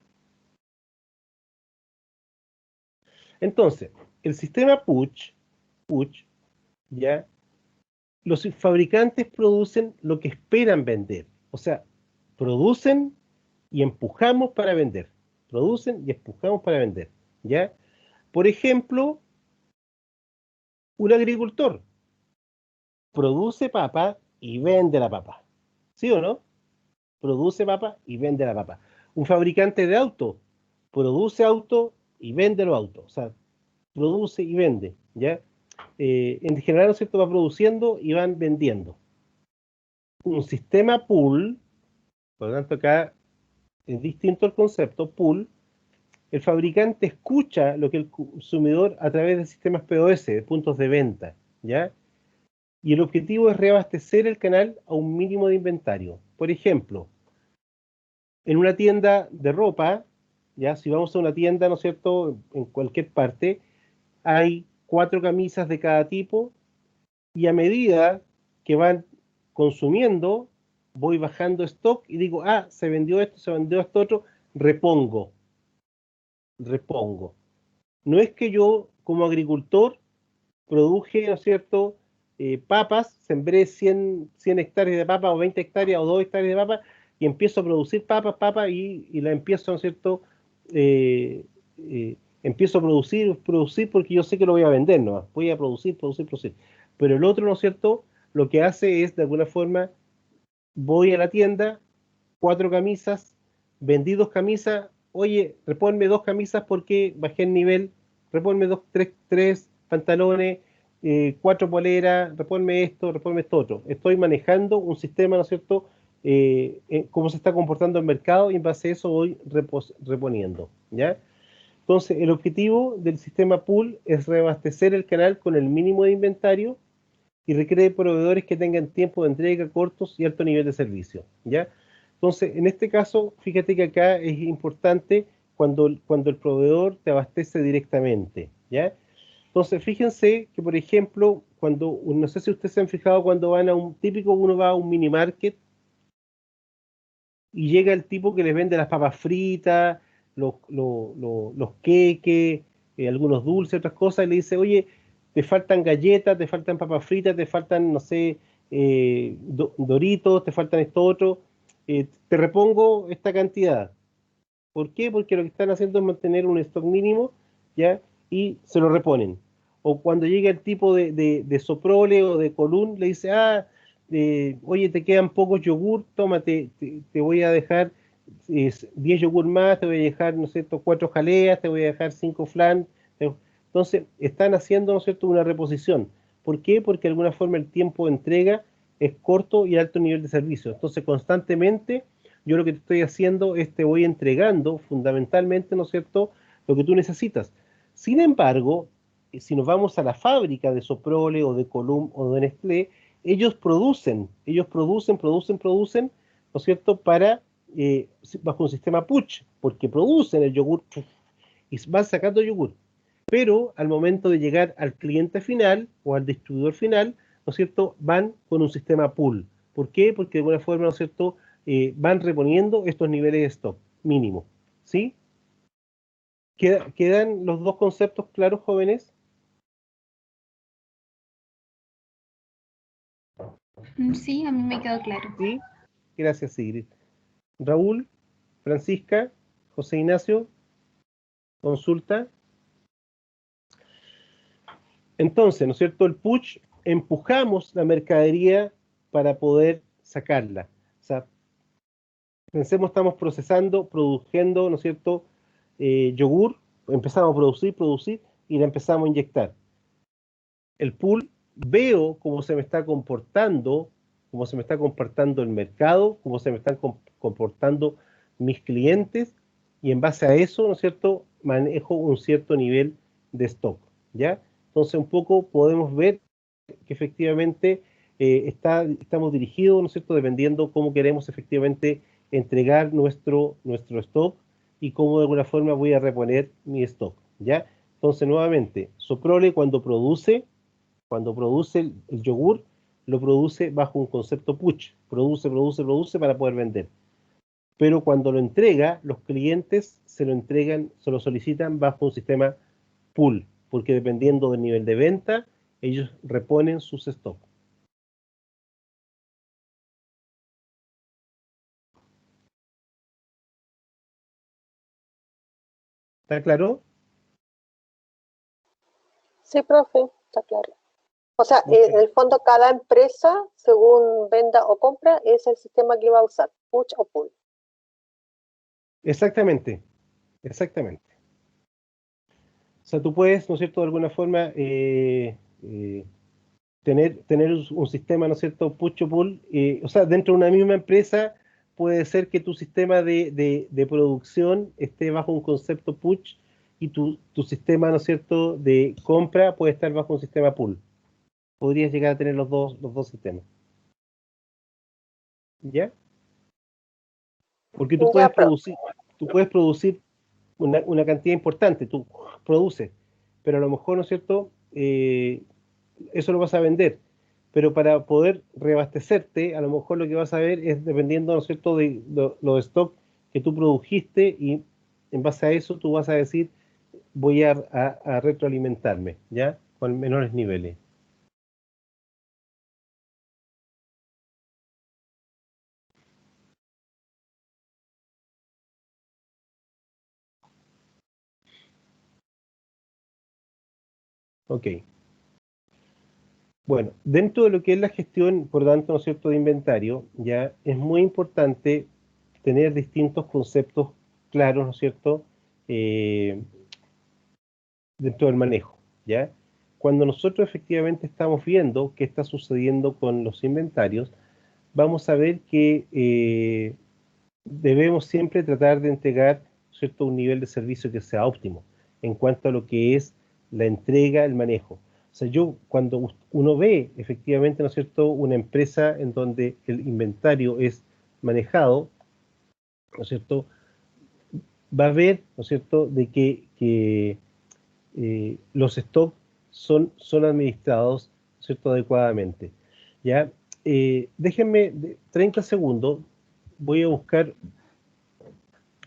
Entonces, el sistema push, ¿ya? Los fabricantes producen lo que esperan vender. O sea, producen y empujamos para vender. Producen y empujamos para vender. ¿Ya? Por ejemplo, un agricultor produce papa y vende la papa. ¿Sí o no? Produce papa y vende la papa. Un fabricante de auto produce auto y vende los autos. O sea, produce y vende, ¿ya? En general, ¿no es cierto?, va produciendo y van vendiendo. Un sistema pool, por lo tanto acá es distinto el concepto, pool, el fabricante escucha lo que el consumidor a través de sistemas POS, de puntos de venta, ¿ya? y el objetivo es reabastecer el canal a un mínimo de inventario. Por ejemplo, en una tienda de ropa, ya si vamos a una tienda, ¿no es cierto?, en cualquier parte, hay 4 camisas de cada tipo, y a medida que van consumiendo, voy bajando stock y digo, ah, se vendió esto otro, repongo. No es que yo, como agricultor, produje, ¿no es cierto?, papas, sembré 100 hectáreas de papas, o 20 hectáreas, o 2 hectáreas de papas, y empiezo a producir papas, y la empiezo, ¿no es cierto?, empiezo a producir porque yo sé que lo voy a vender, ¿no? Voy a producir. Pero el otro, ¿no es cierto?, lo que hace es, de alguna forma, voy a la tienda, 4 camisas, vendí 2 camisas, oye, reponme 2 camisas porque bajé el nivel, reponme 3 pantalones, 4 poleras, reponme esto otro. Estoy manejando un sistema, ¿no es cierto?, cómo se está comportando el mercado, y en base a eso voy reponiendo, ¿ya? Entonces, el objetivo del sistema pool es reabastecer el canal con el mínimo de inventario y requiere proveedores que tengan tiempo de entrega cortos y alto nivel de servicio, ¿ya? Entonces, en este caso, fíjate que acá es importante cuando el proveedor te abastece directamente, ¿ya? Entonces, fíjense que, por ejemplo, no sé si ustedes se han fijado, cuando van a uno va a un mini market y llega el tipo que les vende las papas fritas, los queques, algunos dulces, otras cosas, y le dice, oye, te faltan galletas, te faltan papas fritas, te faltan, no sé, Doritos, te faltan esto otro, te repongo esta cantidad. ¿Por qué? Porque lo que están haciendo es mantener un stock mínimo, ¿ya? Y se lo reponen. O cuando llega el tipo de Soprole o de Colún, le dice, oye, te quedan pocos yogur, tómate, te voy a dejar 10 yogur más, te voy a dejar, ¿no es cierto?, 4 jaleas, te voy a dejar 5 flan. Entonces, están haciendo, ¿no es cierto?, una reposición. ¿Por qué? Porque de alguna forma el tiempo de entrega es corto y alto nivel de servicio. Entonces, constantemente, yo lo que te estoy haciendo es te voy entregando fundamentalmente, ¿no es cierto?, lo que tú necesitas. Sin embargo, si nos vamos a la fábrica de Soprole o de Colum o de Nestlé, ellos producen, ¿no es cierto?, bajo un sistema push, porque producen el yogur y van sacando yogur. Pero al momento de llegar al cliente final o al distribuidor final, ¿no es cierto?, van con un sistema pool. ¿Por qué? Porque de alguna forma, ¿no es cierto?, van reponiendo estos niveles de stock mínimo, ¿sí? ¿Quedan los dos conceptos claros, jóvenes? Sí, a mí me quedó claro. Sí, gracias, Sigrid. Raúl, Francisca, José Ignacio, consulta. Entonces, ¿no es cierto?, el push, empujamos la mercadería para poder sacarla. O sea, pensemos, estamos produciendo, ¿no es cierto?, yogur, empezamos a producir, y la empezamos a inyectar. El pool, veo cómo se me está comportando el mercado, cómo se me están comportando mis clientes, y en base a eso, ¿no es cierto?, manejo un cierto nivel de stock, ¿ya? Entonces, un poco podemos ver que efectivamente estamos dirigidos, ¿no es cierto?, dependiendo cómo queremos efectivamente entregar nuestro stock y cómo de alguna forma voy a reponer mi stock, ¿ya? Entonces, nuevamente, Soprole cuando produce el yogur, lo produce bajo un concepto push, produce para poder vender. Pero cuando lo entrega, los clientes se lo solicitan bajo un sistema pool, porque dependiendo del nivel de venta, ellos reponen sus stocks. ¿Está claro? Sí, profe, está claro. O sea, Okay. en el fondo cada empresa, según venda o compra, es el sistema que va a usar, push o pull. Exactamente. O sea, tú puedes, ¿no es cierto?, de alguna forma tener un sistema, ¿no es cierto?, push o pull. O sea, dentro de una misma empresa puede ser que tu sistema de producción esté bajo un concepto push y tu sistema, ¿no es cierto?, de compra puede estar bajo un sistema pull. podrías llegar a tener los dos sistemas. ¿Ya? Porque Ya, pero tú puedes producir una cantidad importante, tú produces, pero a lo mejor, ¿no es cierto? Eso lo vas a vender, pero para poder reabastecerte, a lo mejor lo que vas a ver es dependiendo, ¿no es cierto?, de los stock que tú produjiste y en base a eso tú vas a decir, voy a retroalimentarme, ¿ya? Con menores niveles. Ok. Bueno, dentro de lo que es la gestión, por tanto, ¿no es cierto?, de inventario, ya es muy importante tener distintos conceptos claros, ¿no es cierto?, eh, dentro del manejo, ¿ya? Cuando nosotros efectivamente estamos viendo qué está sucediendo con los inventarios, vamos a ver que debemos siempre tratar de entregar, ¿cierto?, un nivel de servicio que sea óptimo en cuanto a lo que es la entrega, el manejo. O sea, cuando uno ve efectivamente, ¿no es cierto?, una empresa en donde el inventario es manejado, ¿no es cierto?, va a ver, ¿no es cierto?, de que los stocks son administrados, ¿cierto?, adecuadamente. ¿Ya? Déjenme 30 segundos, voy a buscar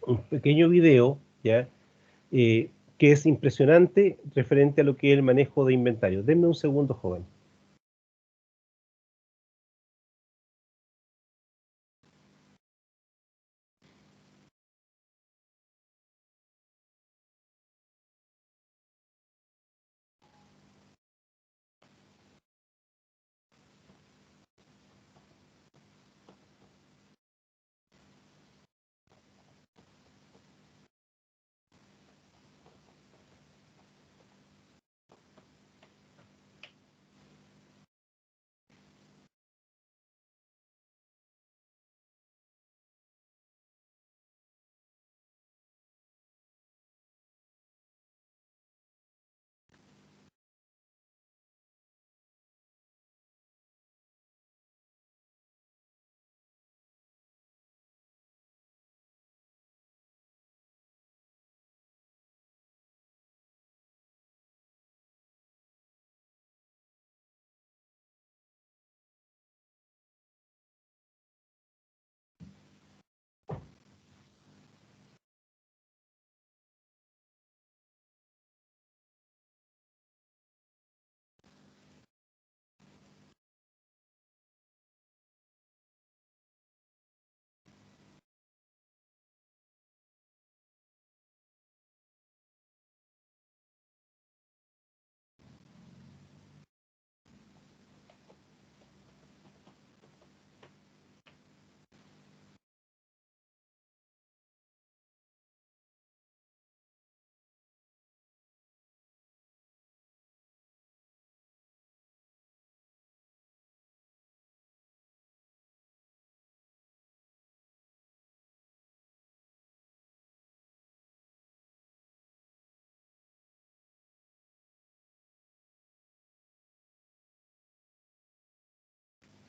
un pequeño video, ¿ya? Que es impresionante referente a lo que es el manejo de inventario. Denme un segundo, joven.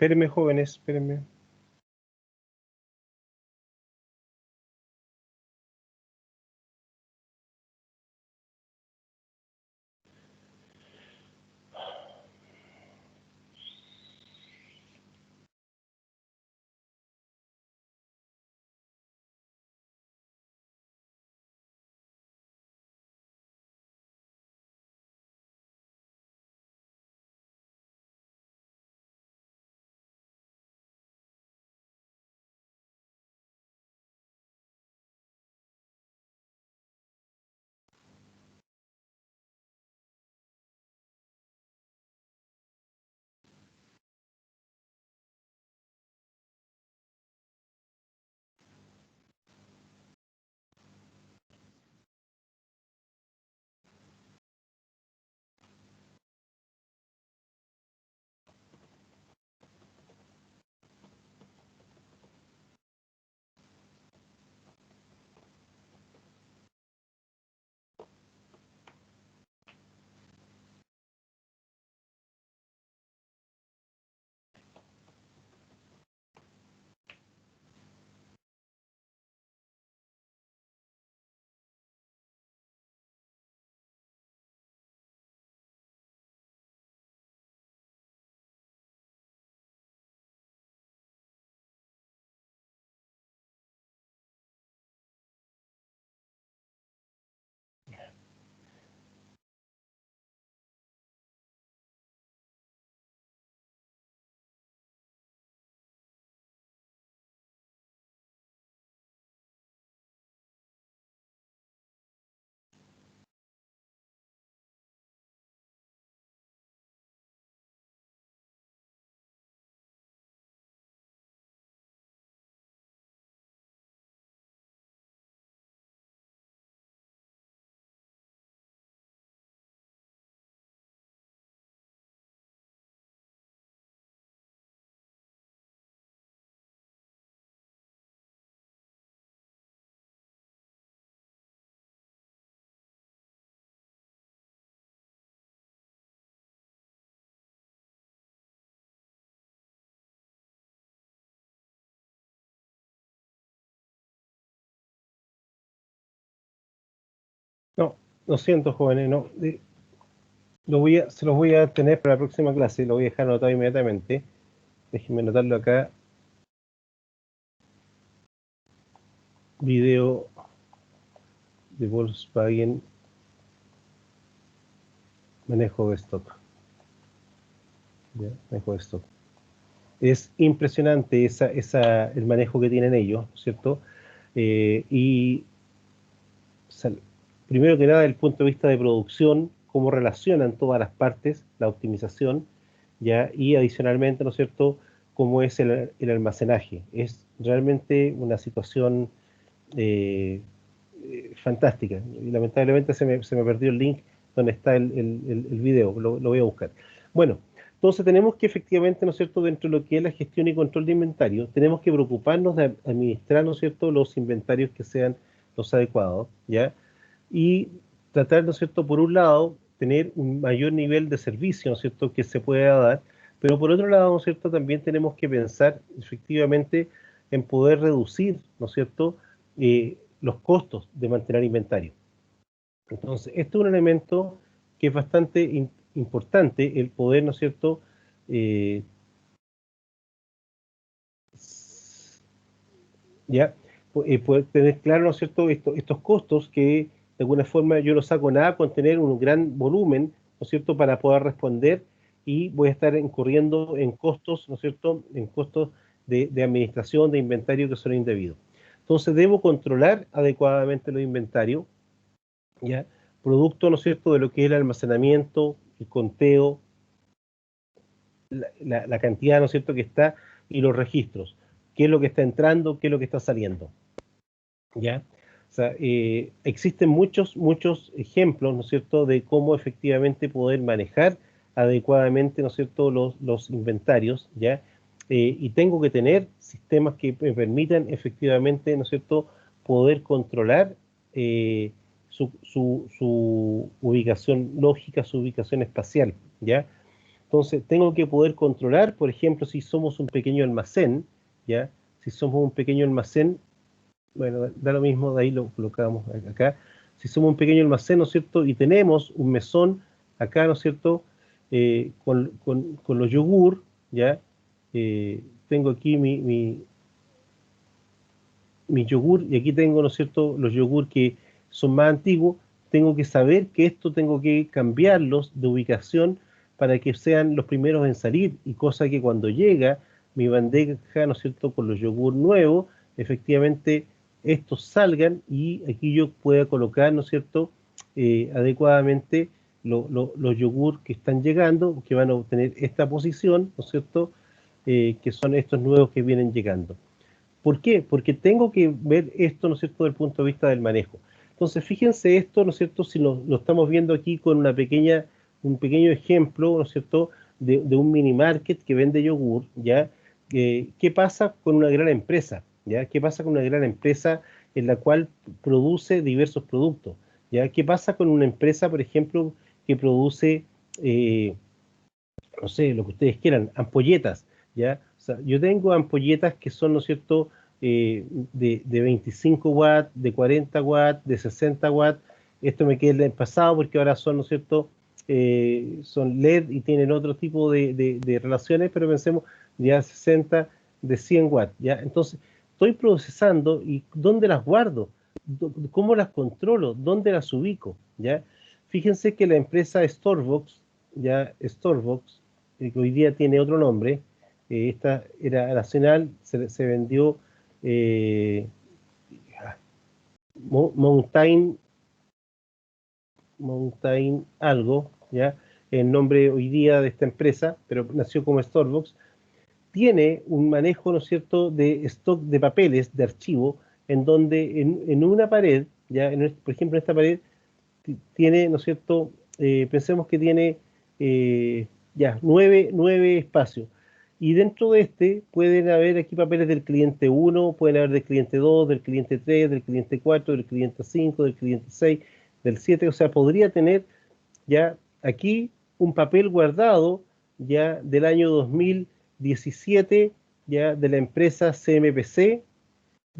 Espérenme, jóvenes, espérenme. Lo siento, jóvenes, no. Se los voy a tener para la próxima clase, lo voy a dejar anotado inmediatamente. Déjenme anotarlo acá. Video de Volkswagen, manejo de stock. ¿Ya? Manejo de stock. Es impresionante el manejo que tienen ellos, ¿cierto? Y primero que nada, desde el punto de vista de producción, cómo relacionan todas las partes, la optimización, ¿ya? Y adicionalmente, ¿no es cierto?, cómo es el almacenaje. Es realmente una situación fantástica. Y lamentablemente se me perdió el link donde está el video, lo voy a buscar. Bueno, entonces tenemos que efectivamente, ¿no es cierto?, dentro de lo que es la gestión y control de inventario, tenemos que preocuparnos de administrar, ¿no es cierto?, los inventarios que sean los adecuados, ¿ya? Y tratar, ¿no es cierto?, por un lado, tener un mayor nivel de servicio, ¿no es cierto?, que se pueda dar, pero por otro lado, ¿no es cierto?, también tenemos que pensar efectivamente en poder reducir, ¿no es cierto?, los costos de mantener inventario. Entonces, esto es un elemento que es bastante importante, el poder, ¿no es cierto?, poder tener claro, ¿no es cierto?, estos costos que de alguna forma yo no saco nada con tener un gran volumen, ¿no es cierto?, para poder responder, y voy a estar incurriendo en costos, ¿no es cierto?, en costos de administración, de inventario que son indebidos. Entonces debo controlar adecuadamente los inventarios, ¿ya? Producto, ¿no es cierto?, de lo que es el almacenamiento, el conteo, la cantidad, ¿no es cierto?, que está, y los registros. ¿Qué es lo que está entrando? ¿Qué es lo que está saliendo? ¿Ya? O sea, existen muchos ejemplos, ¿no es cierto?, de cómo efectivamente poder manejar adecuadamente, ¿no es cierto?, los inventarios, ¿ya? Y tengo que tener sistemas que me permitan efectivamente, ¿no es cierto?, poder controlar su ubicación lógica, su ubicación espacial, ¿ya? Entonces, tengo que poder controlar, por ejemplo, si somos un pequeño almacén, ¿ya? Si somos un pequeño almacén, bueno, da lo mismo, de ahí lo colocamos acá. Si somos un pequeño almacén, ¿no es cierto?, y tenemos un mesón acá, ¿no es cierto?, con los yogur, ¿ya? Tengo aquí mi yogur, y aquí tengo, ¿no es cierto?, los yogur que son más antiguos. Tengo que saber que esto tengo que cambiarlos de ubicación para que sean los primeros en salir, y cosa que cuando llega mi bandeja, ¿no es cierto?, con los yogur nuevos, efectivamente estos salgan, y aquí yo pueda colocar, ¿no es cierto?, adecuadamente los yogur que están llegando, que van a obtener esta posición, ¿no es cierto?, que son estos nuevos que vienen llegando. ¿Por qué? Porque tengo que ver esto, ¿no es cierto?, desde el punto de vista del manejo. Entonces, fíjense esto, ¿no es cierto?, si lo estamos viendo aquí con un pequeño ejemplo, ¿no es cierto?, de un mini market que vende yogur, ¿ya? ¿Qué pasa con una gran empresa? ¿Ya? ¿Qué pasa con una gran empresa en la cual produce diversos productos? ¿Ya? ¿Qué pasa con una empresa, por ejemplo, que produce, no sé, lo que ustedes quieran, ampolletas, ¿ya? O sea, yo tengo ampolletas que son, ¿no es cierto?, de 25 watts, de 40 watts, de 60 watts. Esto me queda del pasado porque ahora son, ¿no es cierto?, son LED y tienen otro tipo de relaciones, pero pensemos ya 60, de 100 watts, ¿ya? Entonces, estoy procesando, y ¿dónde las guardo? ¿Cómo las controlo? ¿Dónde las ubico? ¿Ya? Fíjense que la empresa Storebox, ya Storebox, que hoy día tiene otro nombre, esta era nacional, se vendió Mountain algo, ¿ya? El nombre hoy día de esta empresa, pero nació como Storebox. Tiene un manejo, ¿no es cierto?, de stock de papeles, de archivo, en donde en una pared, ya, por ejemplo, en esta pared, tiene, ¿no es cierto?, pensemos que tiene ya 9 espacios, y dentro de este pueden haber aquí papeles del cliente 1, pueden haber del cliente 2, del cliente 3, del cliente 4, del cliente 5, del cliente 6, del 7, o sea, podría tener ya aquí un papel guardado ya del año 2017, ya de la empresa CMPC,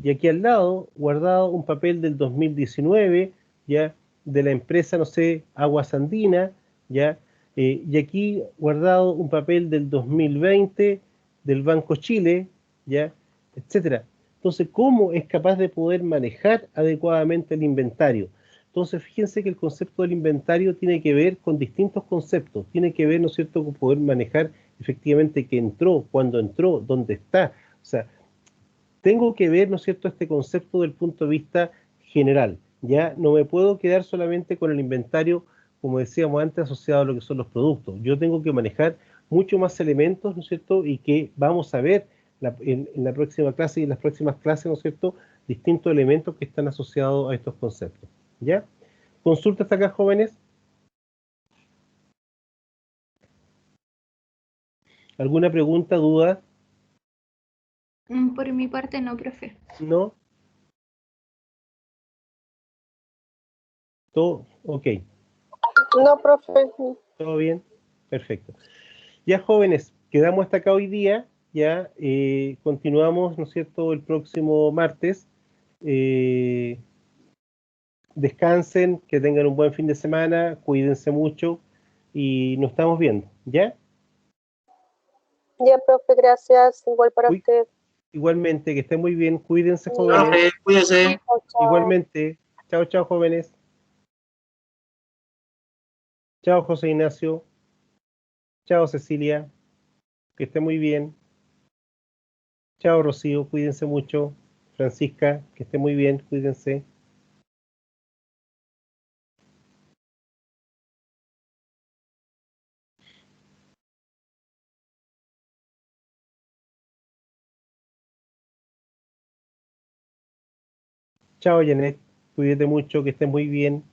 y aquí al lado guardado un papel del 2019, ya de la empresa, no sé, Aguas Andina, ¿ya? Y aquí guardado un papel del 2020 del Banco Chile, ¿ya? Etcétera. Entonces, ¿cómo es capaz de poder manejar adecuadamente el inventario? Entonces, fíjense que el concepto del inventario tiene que ver con distintos conceptos, tiene que ver, ¿no es cierto?, con poder manejar efectivamente qué entró, cuándo entró, dónde está. O sea, tengo que ver, ¿no es cierto?, este concepto del punto de vista general. Ya no me puedo quedar solamente con el inventario, como decíamos antes, asociado a lo que son los productos. Yo tengo que manejar mucho más elementos, ¿no es cierto?, y que vamos a ver en la próxima clase y en las próximas clases, ¿no es cierto?, distintos elementos que están asociados a estos conceptos. ¿Ya? ¿Consulta hasta acá, jóvenes? ¿Alguna pregunta, duda? Por mi parte no, profe. ¿No? ¿Todo? Ok. No, profe. ¿Todo bien? Perfecto. Ya, jóvenes, quedamos hasta acá hoy día. Ya continuamos, ¿no es cierto?, el próximo martes. Eh, Descansen, que tengan un buen fin de semana, cuídense mucho y nos estamos viendo. ¿Ya? Ya, profe, gracias. Igual para Uy, usted. igualmente, que estén muy bien. Cuídense, jóvenes. Profe, cuídese. Chao, chao. Igualmente. Chao, chao, jóvenes. Chao, José Ignacio. Chao, Cecilia. Que esté muy bien. Chao, Rocío. Cuídense mucho. Francisca, que esté muy bien. Cuídense. Chao, Janet. Cuídate mucho. Que estés muy bien.